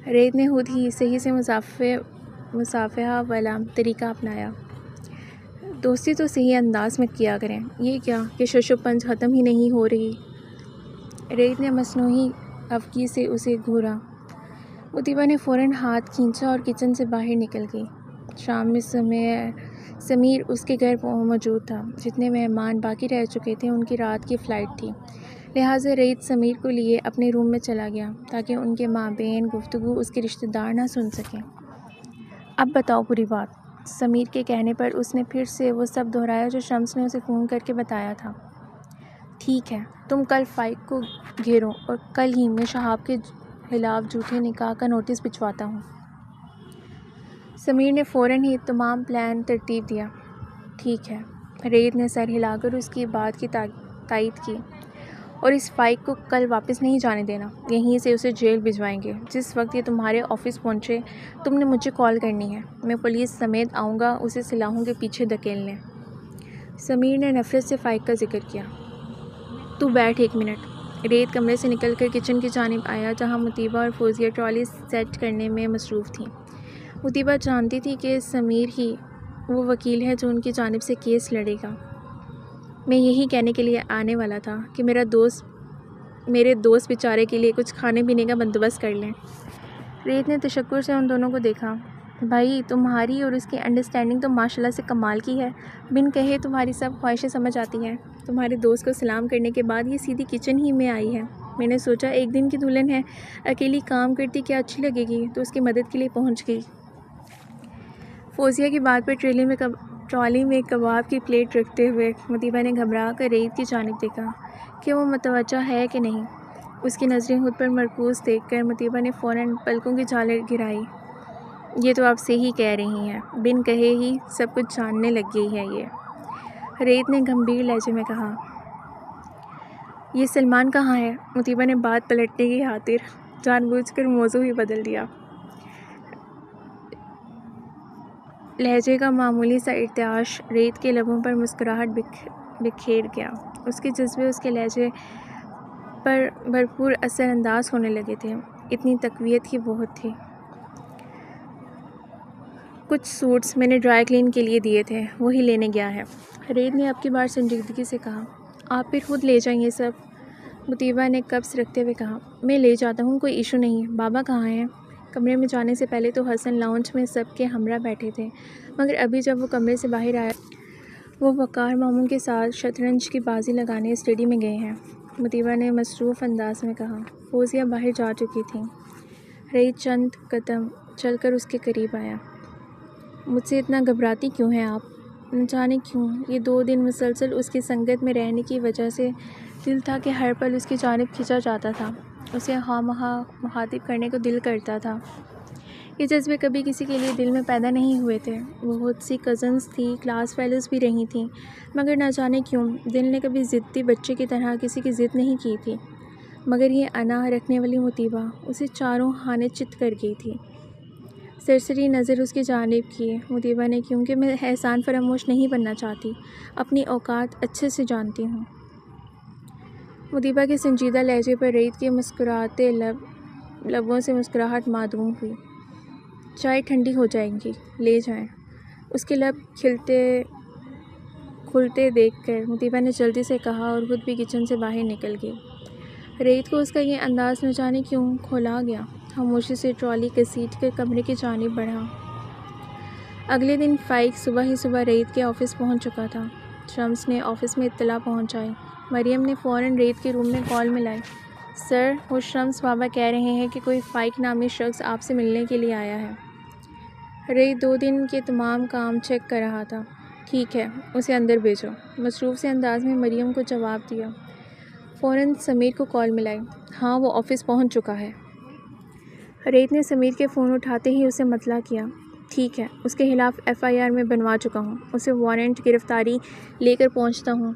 رعید نے خود ہی صحیح سے مصافحہ والا طریقہ اپنایا۔ دوستی تو صحیح انداز میں کیا کریں، یہ کیا کہ شش و پنج ختم ہی نہیں ہو رہی۔ رعید نے مصنوعی افکی سے اسے گھورا۔ مطیبہ نے فوراً ہاتھ کھینچا اور کچن سے باہر نکل گئی۔ شام میں سمیر اس کے گھر موجود تھا۔ جتنے مہمان باقی رہ چکے تھے ان کی رات کی فلائٹ تھی، لہٰذا رعید سمیر کو لیے اپنے روم میں چلا گیا تاکہ ان کے مابین گفتگو اس کے رشتہ دار نہ سن سکیں۔ اب بتاؤ پوری بات۔ سمیر کے کہنے پر اس نے پھر سے وہ سب دہرایا جو شمس نے اسے فون کر کے بتایا تھا۔ ٹھیک ہے، تم کل فائق کو گھیرو اور کل ہی میں شہاب کے خلاف جھوٹے نکاح کا نوٹس بھجواتا ہوں۔ سمیر نے فوراً ہی تمام پلان ترتیب دیا۔ ٹھیک ہے۔ رعید نے سر ہلا کر اس کی بات کی تائید کی۔ اور اس فائق کو کل واپس نہیں جانے دینا، یہیں سے اسے جیل بھجوائیں گے۔ جس وقت یہ تمہارے آفس پہنچے تم نے مجھے کال کرنی ہے، میں پولیس سمیت آؤں گا اسے سلاخوں کے پیچھے دھکیلنے۔ سمیر نے نفرت سے فائق کا ذکر کیا۔ تو بیٹھ 1 منٹ۔ ریت کمرے سے نکل کر کچن کی جانب آیا جہاں مطیبہ اور فوزیہ ٹرالی سیٹ کرنے میں مصروف تھیں۔ مطیبہ جانتی تھی کہ سمیر ہی وہ وکیل ہے جو ان کی جانب سے کیس لڑے گا۔ میں یہی کہنے کے لیے آنے والا تھا کہ میرے دوست بیچارے کے لیے کچھ کھانے پینے کا بندوبست کر لیں۔ ریت نے تشکر سے ان دونوں کو دیکھا۔ بھائی تمہاری اور اس کی انڈرسٹینڈنگ تو ماشاءاللہ سے کمال کی ہے، بن کہے تمہاری سب خواہشیں سمجھ آتی ہیں۔ تمہارے دوست کو سلام کرنے کے بعد یہ سیدھی کچن ہی میں آئی ہے۔ میں نے سوچا ایک دن کی دلہن ہے، اکیلی کام کرتی کیا اچھی لگے گی، تو اس کی مدد کے لیے پہنچ گئی۔ فوزیہ کی بات پر ٹرالی میں کباب کی پلیٹ رکھتے ہوئے مطیبہ نے گھبرا کر ریت کی جانب دیکھا کہ وہ متوجہ ہے کہ نہیں۔ اس کی نظریں خود پر مرکوز دیکھ کر مطیبہ نے فوراً پلکوں کی جھالر گرائی۔ یہ تو آپ صحیح کہہ رہی ہیں، بن کہے ہی سب کچھ جاننے لگ گئی ہے یہ، ریت نے گمبھیر لہجے میں کہا۔ یہ سلمان کہاں ہے؟ مطیبہ نے بات پلٹنے کی خاطر جان بوجھ کر موضوع ہی بدل دیا۔ لہجے کا معمولی سا ارتعاش ریت کے لبوں پر مسکراہٹ بکھیر گیا۔ اس کے جذبے اس کے لہجے پر بھرپور اثر انداز ہونے لگے تھے۔ اتنی تقویت ہی بہت تھی۔ کچھ سوٹس میں نے ڈرائی کلین کے لیے دیے تھے، وہی لینے گیا ہے، ریت نے اب کی بار سنجیدگی سے کہا۔ آپ پھر خود لے جائیں یہ سب، مطیبہ نے قبض رکھتے ہوئے کہا۔ میں لے جاتا ہوں، کوئی ایشو نہیں۔ بابا کہاں ہیں؟ کمرے میں جانے سے پہلے تو حسن لاؤنج میں سب کے ہمراہ بیٹھے تھے، مگر ابھی جب وہ کمرے سے باہر آیا وہ وقار ماموں کے ساتھ شطرنج کی بازی لگانے اسٹڈی میں گئے ہیں، مطیبہ نے مصروف انداز میں کہا۔ فوزیہ باہر جا چکی تھیں۔ ریت چند قدم چل کر اس کے قریب آیا۔ مجھ سے اتنا گھبراتی کیوں ہیں آپ؟ نہ جانے کیوں یہ 2 دن مسلسل اس کی سنگت میں رہنے کی وجہ سے دل تھا کہ ہر پل اس کی جانب کھنچا جاتا تھا، اسے خواہ مخاطب کرنے کو دل کرتا تھا۔ یہ جذبے کبھی کسی کے لیے دل میں پیدا نہیں ہوئے تھے۔ بہت سی کزنز تھیں، کلاس فیلوز بھی رہی تھیں، مگر نہ جانے کیوں دل نے کبھی ضدی بچے کی طرح کسی کی ضد نہیں کی تھی۔ مگر یہ انا رکھنے والی مطیبہ اسے چاروں خانے چت کر گئی تھی۔ سرسری نظر اس کی جانب کی مطیبہ نے، کیونکہ میں احسان فراموش نہیں بننا چاہتی، اپنی اوقات اچھے سے جانتی ہوں۔ مطیبہ کے سنجیدہ لہجے پر ریت کے مسکراتے لبوں سے مسکراہٹ معدوم ہوئی۔ چائے ٹھنڈی ہو جائے گی، لے جائیں۔ اس کے لب کھلتے دیکھ کر مطیبہ نے جلدی سے کہا اور خود بھی کچن سے باہر نکل گئی۔ ریت کو اس کا یہ انداز نہ جانے کیوں کھولا گیا۔ خاموشی سے ٹرالی گھسیٹ کر کمرے کی جانب بڑھا۔ اگلے دن فائق صبح ریت کے آفس پہنچ چکا تھا۔ شمس نے آفس میں اطلاع پہنچائی۔ مریم نے فوراً ریت کے روم میں کال ملائی۔ سر، وہ شمس بابا کہہ رہے ہیں کہ کوئی فائق نامی شخص آپ سے ملنے کے لیے آیا ہے۔ ریت 2 دن کے تمام کام چیک کر رہا تھا۔ ٹھیک ہے، اسے اندر بھیجو، مصروف سے انداز میں مریم کو جواب دیا۔ فوراً سمیر کو کال ملائی۔ ہاں، وہ آفس پہنچ چکا ہے۔ ریت نے سمیر کے فون اٹھاتے ہی اسے مطلع کیا۔ ٹھیک ہے، اس کے خلاف FIR میں بنوا چکا ہوں، اسے وارنٹ گرفتاری لے کر پہنچتا ہوں۔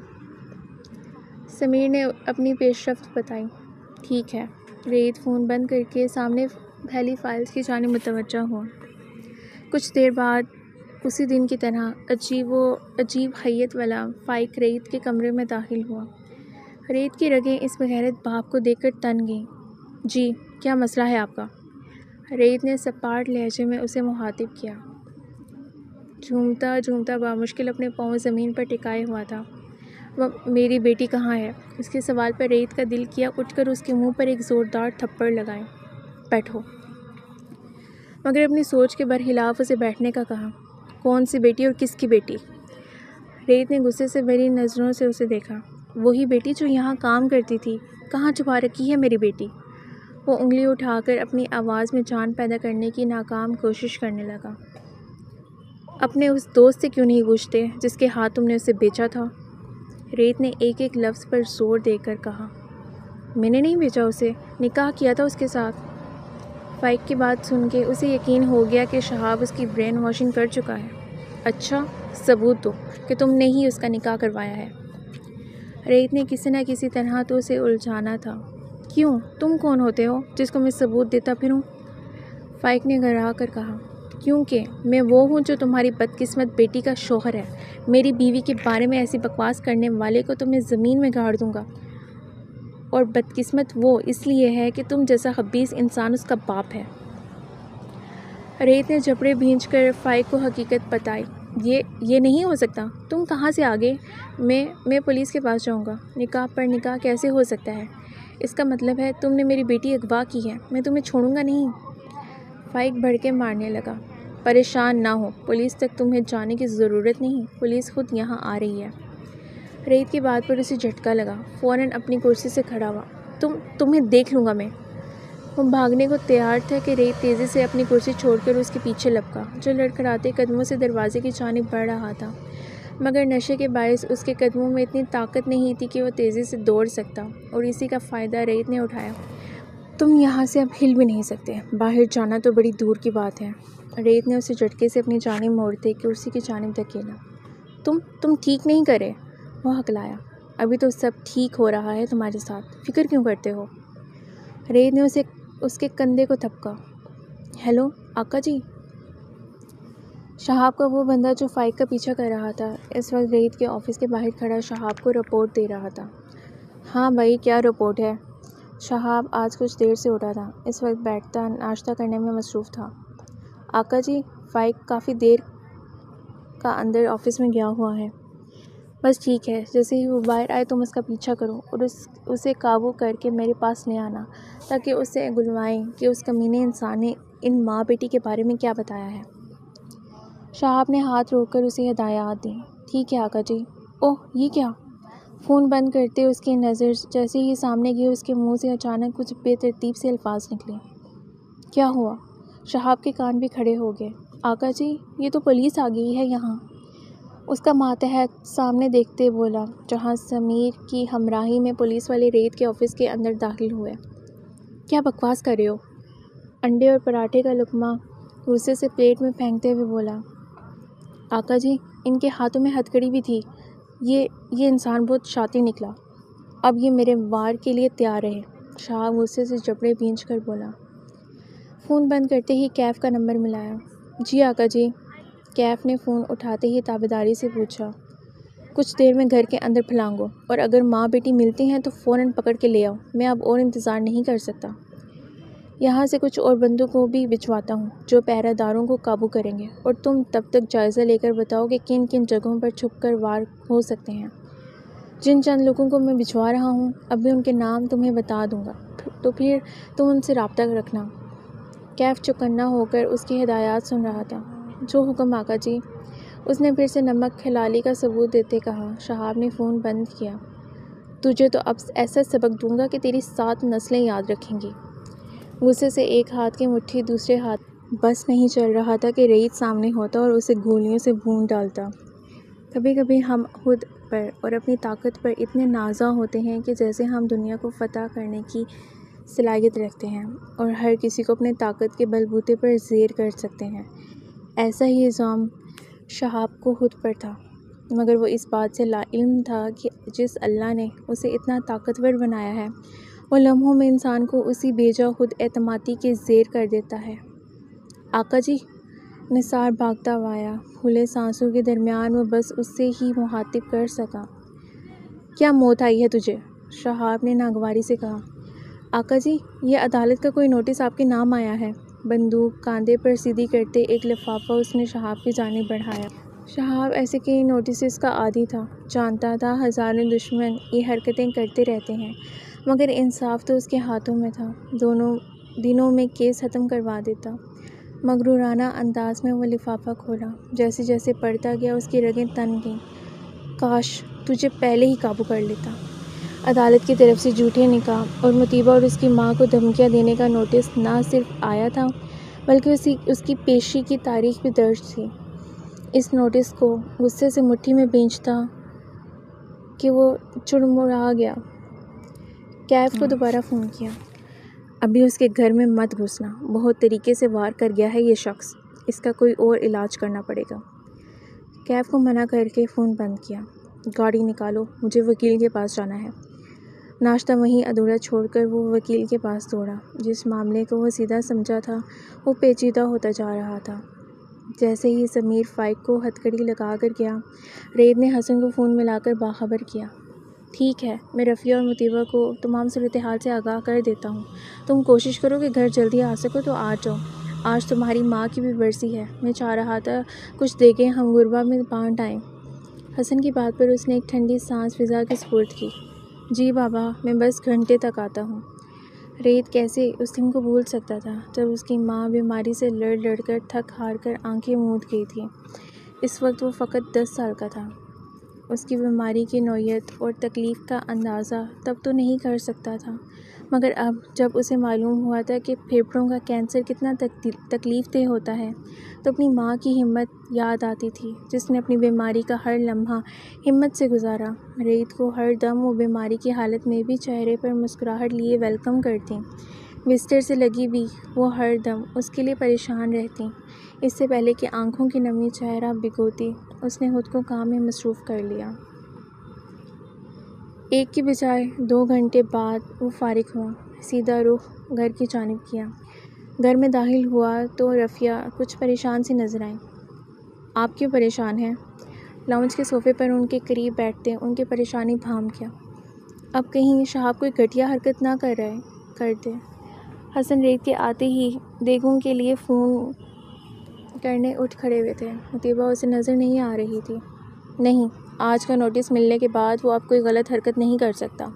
سمیر نے اپنی پیش رفت بتائی۔ ٹھیک ہے۔ ریت فون بند کر کے سامنے پھیلی فائلز کی جانب متوجہ ہوا۔ کچھ دیر بعد اسی دن کی طرح عجیب حیت والا فائق ریت کے کمرے میں داخل ہوا۔ ریت کی رگیں اس بغیرت باپ کو دیکھ کر تن گئیں۔ جی، کیا مسئلہ ہے آپ کا؟ ریت نے سپاٹ لہجے میں اسے مخاطب کیا۔ جھومتا بامشکل اپنے پاؤں زمین پر ٹکائے ہوا تھا۔ وہ میری بیٹی کہاں ہے؟ اس کے سوال پر ریت کا دل کیا اٹھ کر اس کے منہ پر ایک زوردار تھپڑ لگائے۔ بیٹھو۔ مگر اپنی سوچ کے برخلاف اسے بیٹھنے کا کہا۔ کون سی بیٹی اور کس کی بیٹی؟ ریت نے غصے سے بھری نظروں سے اسے دیکھا۔ وہی بیٹی جو یہاں کام کرتی تھی، کہاں چھپا رکھی ہے میری بیٹی؟ وہ انگلی اٹھا کر اپنی آواز میں جان پیدا کرنے کی ناکام کوشش کرنے لگا۔ اپنے اس دوست سے کیوں نہیں پوچھتے جس کے ہاتھ تم نے اسے بیچا تھا؟ ریت نے ایک لفظ پر زور دے کر کہا۔ میں نے نہیں بیچا اسے، نکاح کیا تھا اس کے ساتھ۔ فائق کی بات سن کے اسے یقین ہو گیا کہ شہاب اس کی برین واشنگ کر چکا ہے۔ اچھا، ثبوت دو کہ تم نے ہی اس کا نکاح کروایا ہے۔ ریت نے کسی نہ کسی طرح تو اسے الجھانا تھا۔ کیوں؟ تم کون ہوتے ہو جس کو میں ثبوت دیتا پھروں؟ فائق نے گھبرا کر کہا۔ کیونکہ میں وہ ہوں جو تمہاری بدقسمت بیٹی کا شوہر ہے۔ میری بیوی کے بارے میں ایسی بکواس کرنے والے کو تو میں زمین میں گاڑ دوں گا۔ اور بدقسمت وہ اس لیے ہے کہ تم جیسا خبیث انسان اس کا باپ ہے۔ ریت نے جبڑے بھینچ کر فائق کو حقیقت بتائی۔ یہ نہیں ہو سکتا۔ تم کہاں سے آ گئے؟ میں پولیس کے پاس جاؤں گا۔ نکاح پر نکاح کیسے ہو سکتا ہے؟ اس کا مطلب ہے تم نے میری بیٹی اغوا کی ہے۔ میں تمہیں چھوڑوں گا نہیں۔ فائق بھڑکے مارنے لگا۔ پریشان نہ ہو، پولیس تک تمہیں جانے کی ضرورت نہیں، پولیس خود یہاں آ رہی ہے۔ ریت کی بات پر اسے جھٹکا لگا، فوراً اپنی کرسی سے کھڑا ہوا۔ تمہیں دیکھ لوں گا میں۔ وہ بھاگنے کو تیار تھا کہ ریت تیزی سے اپنی کرسی چھوڑ کر اس کے پیچھے لپکا، جو لڑکھڑاتے قدموں سے دروازے کی جانب بڑھ رہا تھا، مگر نشے کے باعث اس کے قدموں میں اتنی طاقت نہیں تھی کہ وہ تیزی سے دوڑ سکتا، اور اسی کا فائدہ ریت نے اٹھایا۔ تم یہاں سے اب ہل بھی نہیں سکتے، باہر جانا تو بڑی دور کی بات ہے۔ ریت نے اسے جھٹکے سے اپنی جانب موڑتے کرسی کی جانب دھکیلا۔ تم ٹھیک نہیں کرے، وہ ہکلایا۔ ابھی تو سب ٹھیک ہو رہا ہے تمہارے ساتھ، فکر کیوں کرتے ہو؟ ریت نے اس کے کندھے کو تھپکا۔ ہیلو آقا جی۔ شہاب کا وہ بندہ جو فائق کا پیچھا کر رہا تھا، اس وقت ریت کے آفس کے باہر کھڑا شہاب کو رپورٹ دے رہا تھا۔ ہاں بھائی، کیا رپورٹ ہے؟ شہاب آج کچھ دیر سے اٹھا تھا، اس وقت بیٹھتا ناشتہ کرنے میں مصروف تھا۔ آقا جی، فائق کافی دیر کا اندر آفس میں گیا ہوا ہے۔ بس ٹھیک ہے، جیسے ہی وہ باہر آئے تم اس کا پیچھا کرو اور اسے قابو کر کے میرے پاس لے آنا، تاکہ اسے گلوائیں کہ اس کمینے انسان نے ان ماں بیٹی کے بارے میں کیا بتایا ہے۔ شہاب نے ہاتھ روک کر اسے ہدایات دیں۔ ٹھیک ہے آقا جی۔ اوہ یہ کیا؟ فون بند کرتے اس کی نظر جیسے ہی سامنے گئی، اس کے منہ سے اچانک کچھ بے ترتیب سے الفاظ نکلے۔ کیا ہوا؟ شہاب کے کان بھی کھڑے ہو گئے۔ آقا جی، یہ تو پولیس آ گئی ہے یہاں، اس کا ماتحت سامنے دیکھتے بولا، جہاں سمیر کی ہمراہی میں پولیس والے ریت کے آفس کے اندر داخل ہوئے۔ کیا بکواس کر رہے ہو؟ انڈے اور پراٹھے کا لقمہ غصے سے پلیٹ میں پھینکتے ہوئے بولا۔ آقا جی، ان کے ہاتھوں میں ہتھکڑی بھی تھی، یہ انسان بہت شاطر نکلا، اب یہ میرے وار کے لیے تیار رہے۔ شہاب غصے سے جبڑے بھینچ کر بولا۔ فون بند کرتے ہی کیف کا نمبر ملایا۔ جی آقا جی۔ کیف نے فون اٹھاتے ہی تابعداری سے پوچھا۔ کچھ دیر میں گھر کے اندر پھلانگو، اور اگر ماں بیٹی ملتی ہیں تو فوراً پکڑ کے لے آؤ، میں اب اور انتظار نہیں کر سکتا۔ یہاں سے کچھ اور بندوں کو بھی بھجواتا ہوں جو پہرہ داروں کو قابو کریں گے، اور تم تب تک جائزہ لے کر بتاؤ کہ کن کن جگہوں پر چھپ کر وار ہو سکتے ہیں۔ جن چند لوگوں کو میں بھجوا رہا ہوں، ابھی ان کے نام تمہیں بتا دوں گا، تو پھر تم ان سے رابطہ رکھنا۔ کیف چوکنا ہو کر اس کی ہدایات سن رہا تھا۔ جو حکم آقا جی، اس نے پھر سے نمک ہلالی کا ثبوت دیتے کہا۔ شہاب نے فون بند کیا۔ تجھے تو اب ایسا سبق دوں گا کہ تیری 7 نسلیں یاد رکھیں گی۔ غصے سے ایک ہاتھ کی مٹھی دوسرے ہاتھ بس نہیں چل رہا تھا کہ ریت سامنے ہوتا اور اسے گولیوں سے بھون ڈالتا۔ کبھی کبھی ہم خود پر اور اپنی طاقت پر اتنے نازاں ہوتے ہیں کہ جیسے ہم دنیا کو فتح کرنے کی صلاحیت رکھتے ہیں اور ہر کسی کو اپنے طاقت کے بل بوتے پر زیر کر سکتے ہیں۔ ایسا ہی الزام شہاب کو خود پر تھا، مگر وہ اس بات سے لا علم تھا کہ جس اللہ نے اسے اتنا طاقتور بنایا ہے، وہ لمحوں میں انسان کو اسی بیجا خود اعتمادی کے زیر کر دیتا ہے۔ آقا جی، نثار بھاگتا ہوا آیا۔ کھلے سانسوں کے درمیان وہ بس اس سے ہی مخاطب کر سکا۔ کیا موت آئی ہے تجھے؟ شہاب نے ناگواری سے کہا۔ آقا جی، یہ عدالت کا کوئی نوٹس آپ کے نام آیا ہے۔ بندوق کاندھے پر سیدھی کرتے ایک لفافہ اس نے شہاب کی جانب بڑھایا۔ شہاب ایسے کئی نوٹسز کا عادی تھا، جانتا تھا ہزاروں دشمن یہ حرکتیں کرتے رہتے ہیں، مگر انصاف تو اس کے ہاتھوں میں تھا، دونوں دنوں میں کیس ختم کروا دیتا۔ مغرورانہ انداز میں وہ لفافہ کھولا۔ جیسے جیسے پڑھتا گیا اس کی رگیں تن گئیں۔ کاش تجھے پہلے ہی قابو کر لیتا۔ عدالت کی طرف سے جھوٹے نکاح اور مطیبہ اور اس کی ماں کو دھمکیاں دینے کا نوٹس نہ صرف آیا تھا، بلکہ اس کی پیشی کی تاریخ بھی درج تھی۔ اس نوٹس کو غصے سے مٹھی میں بھینچتا کہ وہ چڑمڑا گیا۔ کیف کو دوبارہ فون کیا۔ ابھی اس کے گھر میں مت گھسنا، بہت طریقے سے وار کر گیا ہے یہ شخص، اس کا کوئی اور علاج کرنا پڑے گا۔ کیف کو منع کر کے فون بند کیا۔ گاڑی نکالو، مجھے وکیل کے پاس جانا ہے۔ ناشتہ وہیں ادھورا چھوڑ کر وہ وکیل کے پاس دوڑا۔ جس معاملے کو وہ سیدھا سمجھا تھا وہ پیچیدہ ہوتا جا رہا تھا۔ جیسے ہی ضمیر فائق کو ہتھکڑی لگا کر گیا، ریت نے حسن کو فون ملا کر باخبر کیا۔ ٹھیک ہے، میں رفیہ اور مطیبہ کو تمام صورتحال سے آگاہ کر دیتا ہوں۔ تم کوشش کرو کہ گھر جلدی آ سکو تو آ جاؤ۔ آج تمہاری ماں کی بھی برسی ہے، میں چاہ رہا تھا کچھ دیگیں ہم غربا میں بانٹ آئیں۔ حسن کی بات پر اس نے ایک ٹھنڈی سانس فضا کے سپرد کی۔ جی بابا، میں بس گھنٹے تک آتا ہوں۔ ریت کیسے اس دن کو بھول سکتا تھا جب اس کی ماں بیماری سے لڑ لڑ کر تھک ہار کر آنکھیں موند گئی تھی۔ اس وقت وہ فقط 10 سال کا تھا۔ اس کی بیماری کی نوعیت اور تکلیف کا اندازہ تب تو نہیں کر سکتا تھا، مگر اب جب اسے معلوم ہوا تھا کہ پھیپھڑوں کا کینسر کتنا تکلیف دہ ہوتا ہے، تو اپنی ماں کی ہمت یاد آتی تھی جس نے اپنی بیماری کا ہر لمحہ ہمت سے گزارا۔ ریت کو ہر دم وہ بیماری کی حالت میں بھی چہرے پر مسکراہٹ لیے ویلکم کرتی، بستر سے لگی بھی وہ ہر دم اس کے لیے پریشان رہتی۔ اس سے پہلے کہ آنکھوں کی نمی چہرہ بھگوتی، اس نے خود کو کام میں مصروف کر لیا۔ ایک کی بجائے 2 گھنٹے بعد وہ فارغ ہوا، سیدھا رخ گھر کی جانب کیا۔ گھر میں داخل ہوا تو رفیہ کچھ پریشان سی نظر آئیں۔ آپ کیوں پریشان ہیں؟ لاؤنج کے صوفے پر ان کے قریب بیٹھتے ان کی پریشانی بھام گیا۔ اب کہیں شہاب کوئی گھٹیا حرکت نہ کر دے۔ حسن ریت کے آتے ہی دیگوں کے لیے فون کرنے اٹھ کھڑے ہوئے تھے۔ مطیبہ اسے نظر نہیں آ رہی تھی۔ نہیں، آج کا نوٹس ملنے کے بعد وہ اب کوئی غلط حرکت نہیں کر سکتا،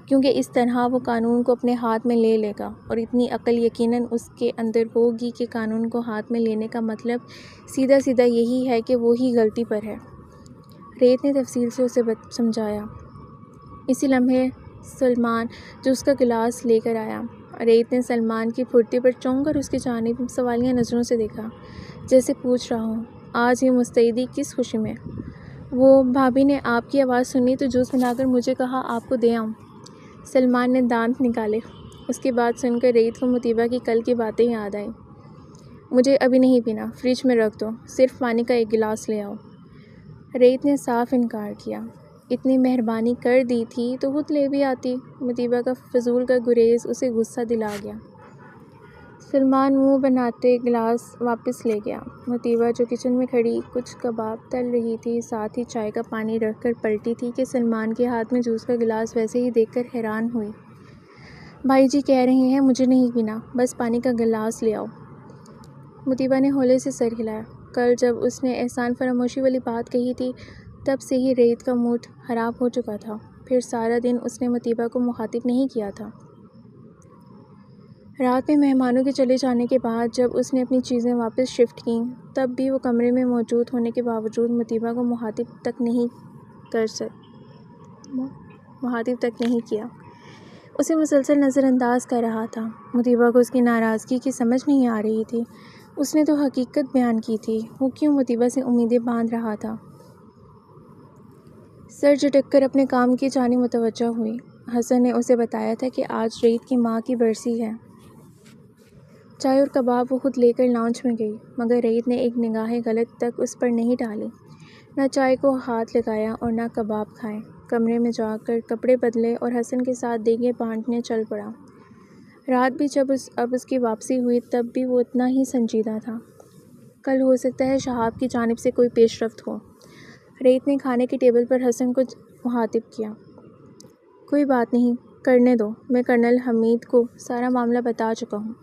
کیونکہ اس طرح وہ قانون کو اپنے ہاتھ میں لے گا، اور اتنی عقل یقیناً اس کے اندر ہوگی کہ قانون کو ہاتھ میں لینے کا مطلب سیدھا سیدھا یہی ہے کہ وہ ہی غلطی پر ہے۔ ریت نے تفصیل سے اسے سمجھایا۔ اسی لمحے سلمان جوس کا گلاس لے کر آیا۔ ریت نے سلمان کی پھرتی پر چونک کر اس کی جانب سوالیہ نظروں سے دیکھا، جیسے پوچھ رہا ہو، آج یہ مستعدی کس خوشی میں؟ وہ بھابھی نے آپ کی آواز سنی تو جوس بنا کر مجھے کہا آپ کو دے آؤں۔ سلمان نے دانت نکالے۔ اس کی بات سن کر ریت کو مطیبہ کی کل کی باتیں یاد آئیں۔ مجھے ابھی نہیں پینا، فریج میں رکھ دو، صرف پانی کا 1 گلاس لے آؤ۔ ریت نے صاف انکار کیا۔ اتنی مہربانی کر دی تھی تو خود لے بھی آتی۔ مطیبہ کا فضول کا گریز اسے غصہ دلا گیا۔ سلمان منہ بناتے گلاس واپس لے گیا۔ مطیبہ جو کچن میں کھڑی کچھ کباب تل رہی تھی، ساتھ ہی چائے کا پانی رکھ کر پلٹی تھی کہ سلمان کے ہاتھ میں جوس کا گلاس ویسے ہی دیکھ کر حیران ہوئی۔ بھائی جی کہہ رہے ہیں مجھے نہیں پینا، بس پانی کا گلاس لے آؤ۔ مطیبہ نے ہولے سے سر ہلایا۔ کل جب اس نے احسان فراموشی والی بات کہی تھی، تب سے ہی ریت کا موڈ خراب ہو چکا تھا۔ پھر سارا دن اس نے مطیبہ کو مخاطب نہیں کیا تھا۔ رات میں مہمانوں کے چلے جانے کے بعد جب اس نے اپنی چیزیں واپس شفٹ کیں، تب بھی وہ کمرے میں موجود ہونے کے باوجود مطیبہ کو مخاطب تک نہیں کیا۔ اسے مسلسل نظر انداز کر رہا تھا۔ مطیبہ کو اس کی ناراضگی کی سمجھ نہیں آ رہی تھی۔ اس نے تو حقیقت بیان کی تھی، وہ کیوں مطیبہ سے امیدیں باندھ رہا تھا؟ سر جھٹک کر اپنے کام کی جانب متوجہ ہوئی۔ حسن نے اسے بتایا تھا کہ آج ریت کی ماں کی برسی ہے۔ چائے اور کباب وہ خود لے کر لاؤنج میں گئی، مگر ریت نے ایک نگاہ غلط تک اس پر نہیں ڈالی۔ نہ چائے کو ہاتھ لگایا اور نہ کباب کھائے۔ کمرے میں جا کر کپڑے بدلے اور حسن کے ساتھ دیگیں بانٹنے چل پڑا۔ رات بھی جب اب اس کی واپسی ہوئی تب بھی وہ اتنا ہی سنجیدہ تھا۔ کل ہو سکتا ہے شہاب کی جانب سے کوئی پیش رفت ہو۔ ریت نے کھانے کی ٹیبل پر حسن کو مخاطب کیا۔ کوئی بات نہیں، کرنے دو، میں کرنل حمید کو سارا معاملہ بتا چکا ہوں،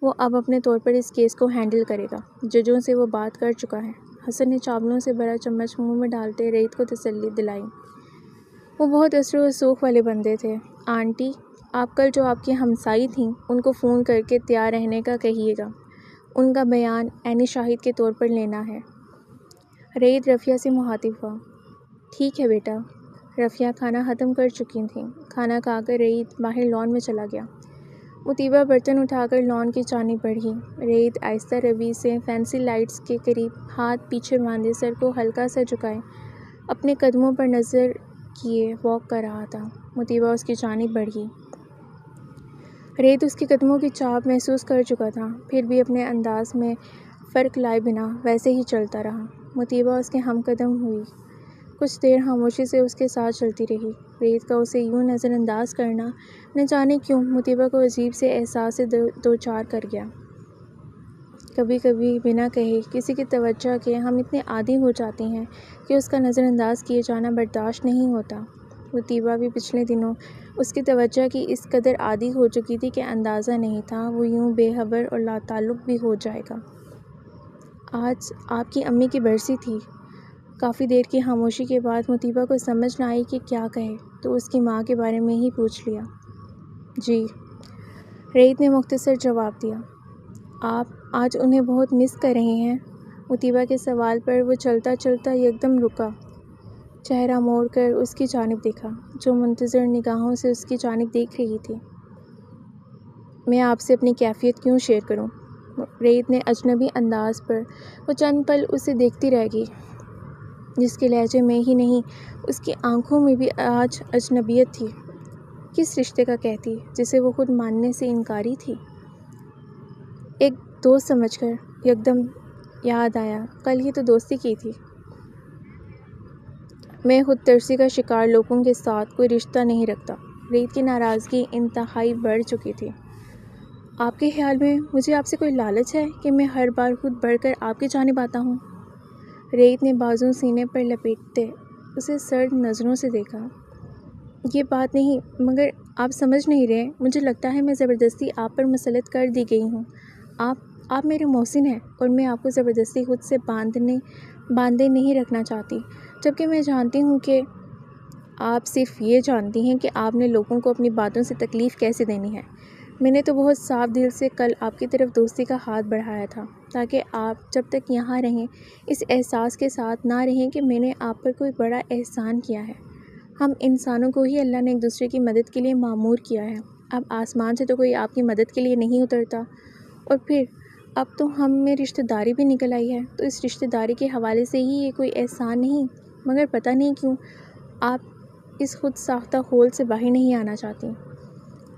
وہ اب اپنے طور پر اس کیس کو ہینڈل کرے گا۔ ججوں سے وہ بات کر چکا ہے۔ حسن نے چاولوں سے بھرا چمچ منہ میں ڈالتے ریت کو تسلی دلائی۔ وہ بہت اثر و رسوخ والے بندے تھے۔ آنٹی، آپ کل جو آپ کی ہمسائی تھیں ان کو فون کر کے تیار رہنے کا کہیے گا، ان کا بیان عینی شاہد کے طور پر لینا ہے۔ ریت رفیہ سے مخاطب ہوا۔ ٹھیک ہے بیٹا۔ رفیہ کھانا ختم کر چکی تھیں۔ کھانا کھا کر ریت باہر لان میں چلا گیا۔ مطیبہ برتن اٹھا کر لان کی جانب بڑھی۔ ریت آہستہ روی سے فینسی لائٹس کے قریب ہاتھ پیچھے باندھے سر کو ہلکا سا جھکائے اپنے قدموں پر نظر کیے واک کر رہا تھا۔ مطیبہ اس کی جانب بڑھی۔ ریت اس کے قدموں کی چاپ محسوس کر چکا تھا، پھر بھی اپنے انداز میں فرق لائے بنا ویسے ہی چلتا رہا۔ مطیبہ اس کے ہم قدم ہوئی، کچھ دیر خاموشی سے اس کے ساتھ چلتی رہی۔ ریت کا اسے یوں نظر انداز کرنا نہ جانے کیوں مطیبہ کو عجیب سے احساس سے دوچار کر گیا۔ کبھی کبھی بنا کہے کسی کی توجہ کے ہم اتنے عادی ہو جاتے ہیں کہ اس کا نظر انداز کیے جانا برداشت نہیں ہوتا۔ مطیبہ بھی پچھلے دنوں اس کی توجہ کی اس قدر عادی ہو چکی تھی کہ اندازہ نہیں تھا وہ یوں بے خبر اور لا تعلق بھی ہو جائے گا۔ آج آپ کی امی کی برسی تھی۔ کافی دیر کی خاموشی کے بعد مطیبہ کو سمجھ نہ آئی کہ کیا کہے، تو اس کی ماں کے بارے میں ہی پوچھ لیا۔ جی، ریت نے مختصر جواب دیا۔ آپ آج انہیں بہت مس کر رہے ہیں؟ مطیبہ کے سوال پر وہ چلتا چلتا یکدم رکا، چہرہ موڑ کر اس کی جانب دیکھا جو منتظر نگاہوں سے اس کی جانب دیکھ رہی تھی۔ میں آپ سے اپنی کیفیت کیوں شیئر کروں؟ ریت نے اجنبی انداز پر وہ چند پل اسے دیکھتی رہ گئی، جس کے لہجے میں ہی نہیں اس کی آنکھوں میں بھی آج اجنبیت تھی۔ کس رشتے کا کہتی جسے وہ خود ماننے سے انکاری تھی؟ ایک دوست سمجھ کر یکدم یاد آیا، کل ہی تو دوستی کی تھی۔ میں خود ترسی کا شکار لوگوں کے ساتھ کوئی رشتہ نہیں رکھتا۔ ریت کی ناراضگی انتہائی بڑھ چکی تھی۔ آپ کے خیال میں مجھے آپ سے کوئی لالچ ہے کہ میں ہر بار خود بڑھ کر آپ کی جانب آتا ہوں؟ ریت نے بازو سینے پر لپیٹتے اسے سرد نظروں سے دیکھا۔ یہ بات نہیں، مگر آپ سمجھ نہیں رہے۔ مجھے لگتا ہے میں زبردستی آپ پر مسلط کر دی گئی ہوں۔ آپ میرے محسن ہیں اور میں آپ کو زبردستی خود سے باندھے نہیں رکھنا چاہتی، جبکہ میں جانتی ہوں کہ آپ صرف یہ جانتی ہیں کہ آپ نے لوگوں کو اپنی باتوں سے تکلیف کیسے دینی ہے۔ میں نے تو بہت صاف دل سے کل آپ کی طرف دوستی کا ہاتھ بڑھایا تھا، تاکہ آپ جب تک یہاں رہیں اس احساس کے ساتھ نہ رہیں کہ میں نے آپ پر کوئی بڑا احسان کیا ہے۔ ہم انسانوں کو ہی اللہ نے ایک دوسرے کی مدد کے لیے معمور کیا ہے۔ اب آسمان سے تو کوئی آپ کی مدد کے لیے نہیں اترتا، اور پھر اب تو ہم میں رشتہ داری بھی نکل آئی ہے، تو اس رشتہ داری کے حوالے سے ہی یہ کوئی احسان نہیں، مگر پتہ نہیں کیوں آپ اس خود ساختہ خول سے باہر نہیں آنا چاہتی۔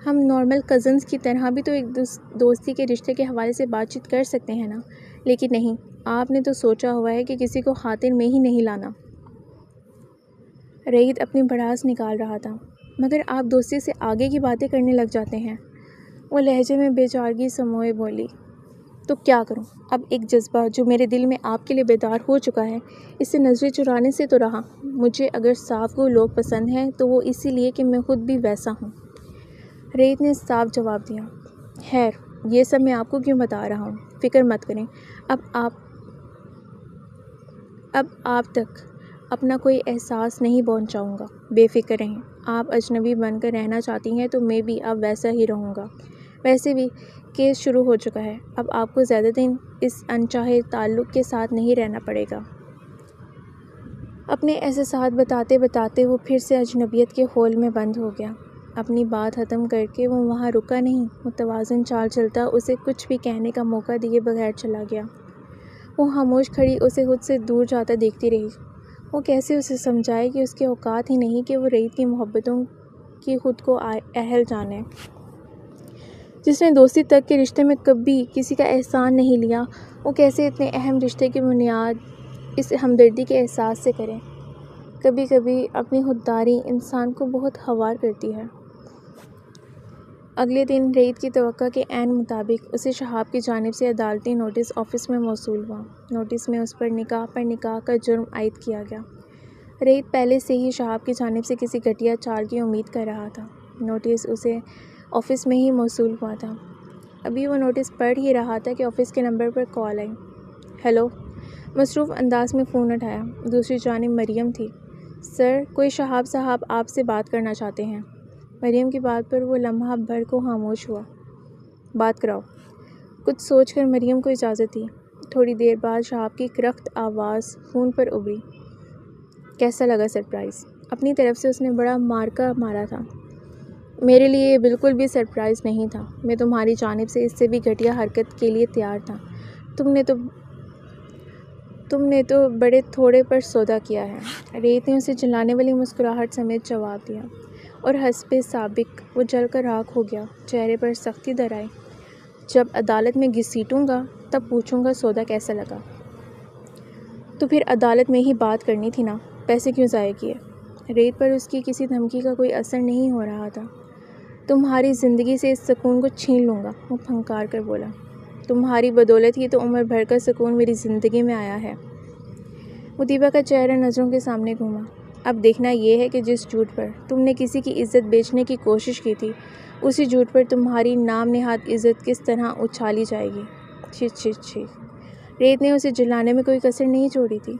ہم نارمل کزنز کی طرح بھی تو ایک دوستی کے رشتے کے حوالے سے بات چیت کر سکتے ہیں نا، لیکن نہیں، آپ نے تو سوچا ہوا ہے کہ کسی کو خاطر میں ہی نہیں لانا۔ ریت اپنی بھڑاس نکال رہا تھا، مگر آپ دوستی سے آگے کی باتیں کرنے لگ جاتے ہیں۔ وہ لہجے میں بے چارگی سموئے بولی۔ تو کیا کروں؟ اب ایک جذبہ جو میرے دل میں آپ کے لیے بیدار ہو چکا ہے، اس سے نظریں چرانے سے تو رہا۔ مجھے اگر صاف کو لوگ پسند ہیں تو وہ اسی لیے کہ میں خود بھی ویسا ہوں۔ ریت نے صاف جواب دیا۔ خیر، یہ سب میں آپ کو کیوں بتا رہا ہوں؟ فکر مت کریں، اب آپ تک اپنا کوئی احساس نہیں پہنچاؤں گا۔ بے فکر رہیں۔ آپ اجنبی بن کر رہنا چاہتی ہیں تو میں بھی اب ویسا ہی رہوں گا۔ ویسے بھی کیس شروع ہو چکا ہے، اب آپ کو زیادہ دن اس انچاہے تعلق کے ساتھ نہیں رہنا پڑے گا۔ اپنے احساسات بتاتے بتاتے وہ پھر سے اجنبیت کے خول میں بند ہو گیا۔ اپنی بات ختم کر کے وہ وہاں رکا نہیں، متوازن چال چلتا اسے کچھ بھی کہنے کا موقع دیے بغیر چلا گیا۔ وہ خاموش کھڑی اسے خود سے دور جاتا دیکھتی رہی۔ وہ کیسے اسے سمجھائے کہ اس کے اوقات ہی نہیں کہ وہ ریت کی محبتوں کی خود کو اہل جانے۔ جس نے دوستی تک کے رشتے میں کبھی کسی کا احسان نہیں لیا، وہ کیسے اتنے اہم رشتے کی بنیاد اس ہمدردی کے احساس سے کرے۔ کبھی کبھی اپنی خودداری انسان کو بہت خوار کرتی ہے۔ اگلے دن ریت کی توقع کے عین مطابق اسے شہاب کی جانب سے عدالتی نوٹس آفس میں موصول ہوا۔ نوٹس میں اس پر نکاح کا جرم عائد کیا گیا۔ ریت پہلے سے ہی شہاب کی جانب سے کسی گھٹیا چال کی امید کر رہا تھا۔ نوٹس اسے آفس میں ہی موصول ہوا تھا۔ ابھی وہ نوٹس پڑھ ہی رہا تھا کہ آفس کے نمبر پر کال آئی۔ ہیلو، مصروف انداز میں فون اٹھایا۔ دوسری جانب مریم تھی۔ سر، کوئی شہاب صاحب آپ سے بات کرنا چاہتے ہیں۔ مریم کی بات پر وہ لمحہ بھر کو خاموش ہوا۔ بات کراؤ۔ کچھ سوچ کر مریم کو اجازت دی۔ تھوڑی دیر بعد شہاب کی کرخت آواز فون پر ابھری۔ کیسا لگا سرپرائز؟ اپنی طرف سے اس نے بڑا مارکا مارا تھا۔ میرے لیے یہ بالکل بھی سرپرائز نہیں تھا۔ میں تمہاری جانب سے اس سے بھی گھٹیا حرکت کے لیے تیار تھا۔ تم نے تو بڑے تھوڑے پر سودا کیا ہے۔ ریت نے اسے جلانے والی مسکراہٹ سمیت جواب دیا، اور حسب سابق وہ جل کر راکھ ہو گیا۔ چہرے پر سختی در آئی۔ جب عدالت میں گھسیٹوں گا تب پوچھوں گا سودا کیسا لگا۔ تو پھر عدالت میں ہی بات کرنی تھی نا، پیسے کیوں ضائع کیے؟ ریت پر اس کی کسی دھمکی کا کوئی اثر نہیں ہو رہا تھا۔ تمہاری زندگی سے اس سکون کو چھین لوں گا، وہ پھنکار کر بولا۔ تمہاری بدولت ہی تو عمر بھر کا سکون میری زندگی میں آیا ہے۔ مطیبہ کا چہرہ نظروں کے سامنے گھوما۔ اب دیکھنا یہ ہے کہ جس جھوٹ پر تم نے کسی کی عزت بیچنے کی کوشش کی تھی، اسی جھوٹ پر تمہاری نام نہاد عزت کس طرح اچھالی جائے گی۔ چھی چھی چھی۔ ریت نے اسے جلانے میں کوئی کسر نہیں چھوڑی تھی۔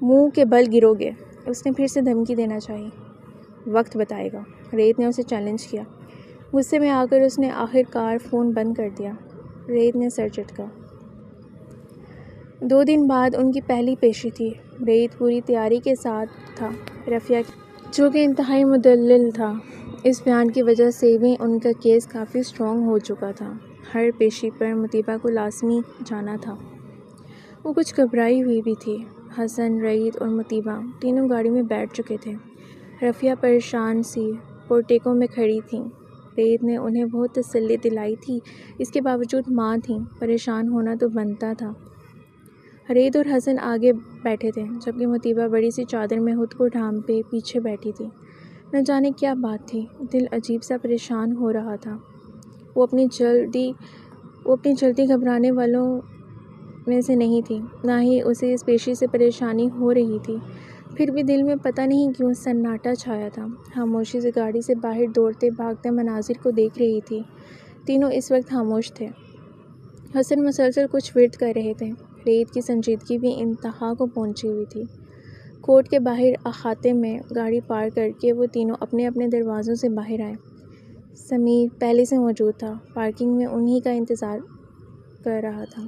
منہ کے بل گرو گے، اس نے پھر سے دھمکی دینا چاہی۔ وقت بتائے گا، ریت نے اسے چیلنج کیا۔ غصے میں آ کر اس نے آخر کار فون بند کر دیا۔ ریت نے سر جھٹکا۔ 2 دن بعد ان کی پہلی پیشی تھی۔ ریت پوری تیاری کے ساتھ تھا۔ رفیہ جو کہ انتہائی مدلل تھا، اس بیان کی وجہ سے بھی ان کا کیس کافی اسٹرانگ ہو چکا تھا۔ ہر پیشی پر مطیبہ کو لازمی جانا تھا۔ وہ کچھ گھبرائی ہوئی بھی تھی۔ حسن، ریت اور مطیبہ تینوں گاڑی میں بیٹھ چکے تھے۔ رفیہ پریشان سی پورٹیکو میں کھڑی تھیں۔ ریت نے انہیں بہت تسلی دلائی تھی، اس کے باوجود ماں تھیں، پریشان ہونا تو بنتا تھا۔ ریت اور حسن آگے بیٹھے تھے، جبکہ مطیبہ بڑی سی چادر میں خود کو ڈھانپے پیچھے بیٹھی تھی۔ نہ جانے کیا بات تھی، دل عجیب سا پریشان ہو رہا تھا۔ وہ اپنی جلدی گھبرانے والوں میں سے نہیں تھی، نہ ہی اسے اس پیشی سے پریشانی ہو رہی تھی۔ پھر بھی دل میں پتہ نہیں کیوں سناٹا چھایا تھا۔ خاموشی سے گاڑی سے باہر دوڑتے بھاگتے مناظر کو دیکھ رہی تھی۔ تینوں اس وقت خاموش تھے۔ حسن مسلسل کچھ ورد کر رہے تھے۔ ریت کی سنجیدگی بھی انتہا کو پہنچی ہوئی تھی۔ کورٹ کے باہر احاطے میں گاڑی پارک کر کے وہ تینوں اپنے اپنے دروازوں سے باہر آئے۔ سمیر پہلے سے موجود تھا، پارکنگ میں انہی کا انتظار کر رہا تھا۔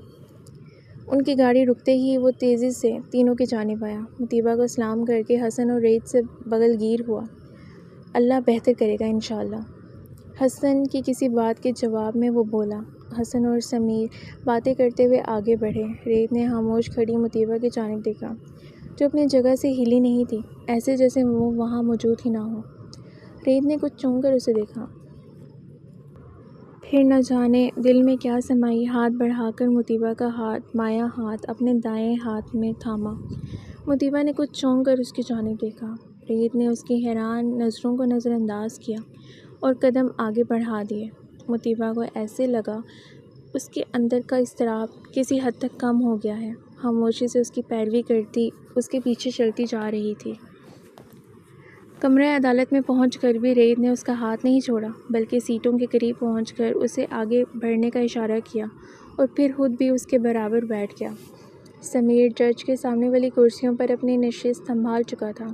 ان کی گاڑی رکتے ہی وہ تیزی سے تینوں کی جانب آیا۔ مطیبہ کو سلام کر کے حسن اور ریت سے بغل گیر ہوا۔ اللہ بہتر کرے گا انشاءاللہ۔ حسن کی کسی بات کے جواب میں وہ بولا۔ حسن اور سمیر باتیں کرتے ہوئے آگے بڑھے۔ ریت نے خاموش کھڑی مطیبہ کی جانب دیکھا، جو اپنی جگہ سے ہلی نہیں تھی، ایسے جیسے وہ وہاں موجود ہی نہ ہو۔ ریت نے کچھ چونک کر اسے دیکھا، پھر نہ جانے دل میں کیا سمائی ہاتھ بڑھا کر مطیبہ کا بایاں ہاتھ اپنے دائیں ہاتھ میں تھاما۔ مطیبہ نے کچھ چونک کر اس کی جانب دیکھا۔ ریت نے اس کی حیران نظروں کو نظر انداز کیا اور قدم آگے بڑھا دیے۔ مطیبہ کو ایسے لگا اس کے اندر کا اضطراب کسی حد تک کم ہو گیا ہے۔ خاموشی سے اس کی پیروی کرتی اس کے پیچھے چلتی جا رہی تھی۔ کمرہ عدالت میں پہنچ کر بھی ریت نے اس کا ہاتھ نہیں چھوڑا، بلکہ سیٹوں کے قریب پہنچ کر اسے آگے بڑھنے کا اشارہ کیا اور پھر خود بھی اس کے برابر بیٹھ گیا۔ سمیر جج کے سامنے والی کرسیوں پر اپنی نشست سنبھال چکا تھا۔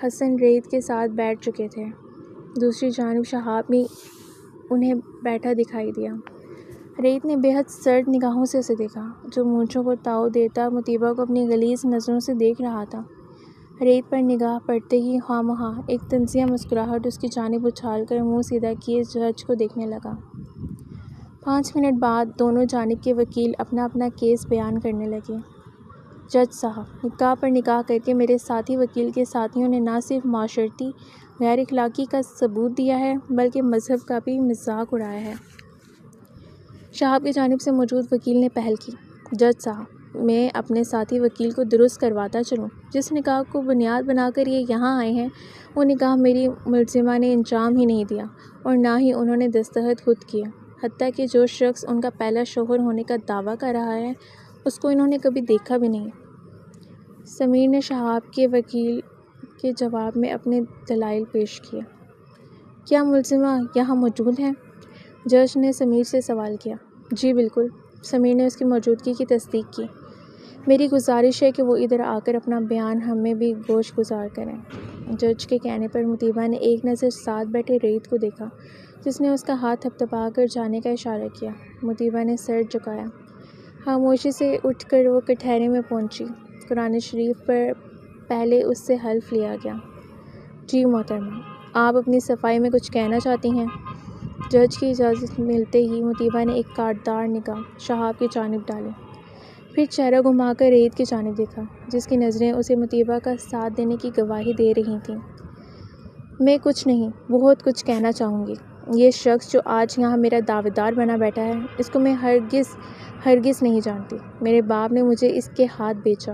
حسن ریت کے ساتھ بیٹھ چکے تھے۔ دوسری جانب شہاب بھی انہیں بیٹھا دکھائی دیا۔ ریت نے بے حد سرد نگاہوں سے اسے دیکھا، جو مونچھوں کو تاؤ دیتا مطیبہ کو اپنی غلیظ نظروں سے دیکھ رہا تھا۔ ریت پر نگاہ پڑتے ہی خواہ ایک طنزیہ مسکراہٹ اس کی جانب اچھال کر منہ سیدھا کیے جج کو دیکھنے لگا۔ 5 منٹ بعد دونوں جانب کے وکیل اپنا اپنا کیس بیان کرنے لگے۔ جج صاحب، نکاح پر نکاح کر کے میرے ساتھی وکیل کے ساتھیوں نے نہ صرف معاشرتی غیر اخلاقی کا ثبوت دیا ہے، بلکہ مذہب کا بھی مذاق اڑایا ہے۔ شہاب کی جانب سے موجود وکیل نے پہل کی۔ جج صاحب، میں اپنے ساتھی وکیل کو درست کرواتا چلوں۔ جس نکاح کو بنیاد بنا کر یہ یہاں آئے ہیں، وہ نکاح میری ملزمہ نے انجام ہی نہیں دیا اور نہ ہی انہوں نے دستخط خود کیے۔ حتیٰ کہ جو شخص ان کا پہلا شوہر ہونے کا دعویٰ کر رہا ہے، اس کو انہوں نے کبھی دیکھا بھی نہیں۔ سمیر نے شہاب کے وکیل کے جواب میں اپنے دلائل پیش کیے۔ کیا ملزمہ یہاں موجود ہیں؟ جج نے سمیر سے سوال کیا۔ جی بالکل، سمیر نے اس کی موجودگی کی تصدیق کی۔ میری گزارش ہے کہ وہ ادھر آ کر اپنا بیان ہمیں بھی گوش گزار کریں۔ جج کے کہنے پر مطیبہ نے ایک نظر ساتھ بیٹھے ریت کو دیکھا، جس نے اس کا ہاتھ تھپتھپا کر جانے کا اشارہ کیا۔ مطیبہ نے سر جھکایا۔ خاموشی سے اٹھ کر وہ کٹہرے میں پہنچی۔ قرآن شریف پر پہلے اس سے حلف لیا گیا۔ جی محترمہ، آپ اپنی صفائی میں کچھ کہنا چاہتی ہیں؟ جج کی اجازت ملتے ہی مطیبہ نے ایک کاٹدار نگاہ شہاب کی جانب ڈالی، پھر چہرہ گھما کر ریت کی جانب دیکھا، جس کی نظریں اسے مطیبہ کا ساتھ دینے کی گواہی دے رہی تھیں۔ میں کچھ نہیں، بہت کچھ کہنا چاہوں گی۔ یہ شخص جو آج یہاں میرا دعویدار بنا بیٹھا ہے، اس کو میں ہرگز نہیں جانتی۔ میرے باپ نے مجھے اس کے ہاتھ بیچا۔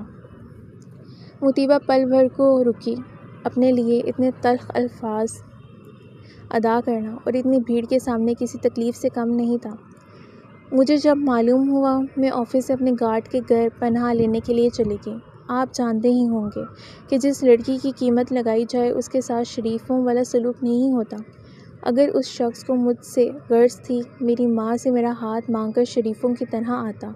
مطیبہ پل بھر کو رکی۔ اپنے لیے اتنے تلخ الفاظ ادا کرنا اور اتنی بھیڑ کے سامنے کسی تکلیف سے کم نہیں تھا۔ مجھے جب معلوم ہوا میں آفس سے اپنے گارڈ کے گھر پناہ لینے کے لیے چلی گئی۔ آپ جانتے ہی ہوں گے کہ جس لڑکی کی قیمت لگائی جائے اس کے ساتھ شریفوں والا سلوک نہیں ہوتا۔ اگر اس شخص کو مجھ سے غرض تھی، میری ماں سے میرا ہاتھ مانگ کر شریفوں کی طرح آتا۔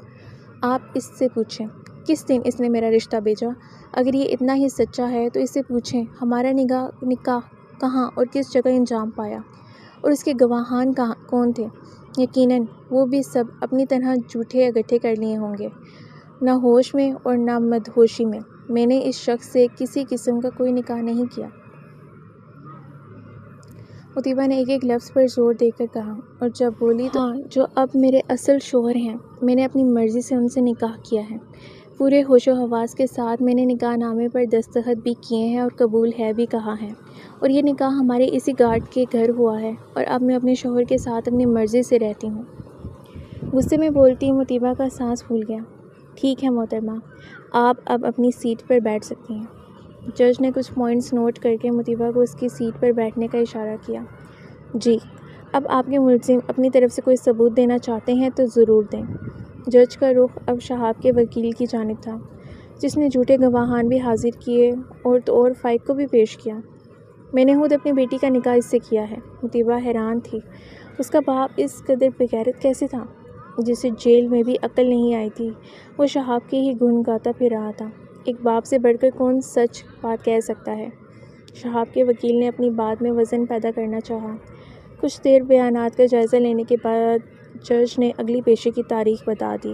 آپ اس سے پوچھیں کس دن اس نے میرا رشتہ بھیجا۔ اگر یہ اتنا ہی سچا ہے تو اس سے پوچھیں ہمارا نکاح کہاں اور کس جگہ انجام پایا، اور اس کے گواہان کون تھے۔ یقیناً وہ بھی سب اپنی طرح جھوٹے اکٹھے کر لیے ہوں گے۔ نہ ہوش میں اور نہ مدہوشی میں نے اس شخص سے کسی قسم کا کوئی نکاح نہیں کیا۔ مطیبہ نے ایک ایک لفظ پر زور دے کر کہا، اور جب بولی تو ہاں، جو اب میرے اصل شوہر ہیں، میں نے اپنی مرضی سے ان سے نکاح کیا ہے۔ پورے ہوش و حواس کے ساتھ میں نے نکاح نامے پر دستخط بھی کیے ہیں اور قبول ہے بھی کہا ہے، اور یہ نکاح ہمارے اسی گارڈ کے گھر ہوا ہے، اور اب میں اپنے شوہر کے ساتھ اپنی مرضی سے رہتی ہوں۔ غصے میں بولتی مطیبہ کا سانس پھول گیا۔ ٹھیک ہے محترمہ، آپ اب اپنی سیٹ پر بیٹھ سکتی ہیں۔ جج نے کچھ پوائنٹس نوٹ کر کے مطیبہ کو اس کی سیٹ پر بیٹھنے کا اشارہ کیا۔ جی، اب آپ کے ملزم اپنی طرف سے کوئی ثبوت دینا چاہتے ہیں تو ضرور دیں۔ جج کا رخ اب شہاب کے وکیل کی جانب تھا، جس نے جھوٹے گواہان بھی حاضر کیے اور تو اور فائق کو بھی پیش کیا۔ میں نے خود اپنی بیٹی کا نکاح اس سے کیا ہے۔ مطیبہ حیران تھی، اس کا باپ اس قدر بغیرت کیسے تھا؟ جسے جیل میں بھی عقل نہیں آئی تھی، وہ شہاب کے ہی گن گاتا پھر رہا تھا۔ ایک باپ سے بڑھ کر کون سچ بات کہہ سکتا ہے؟ شہاب کے وکیل نے اپنی بات میں وزن پیدا کرنا چاہا۔ کچھ دیر بیانات کا جائزہ لینے کے بعد جج نے اگلی پیشی کی تاریخ بتا دی۔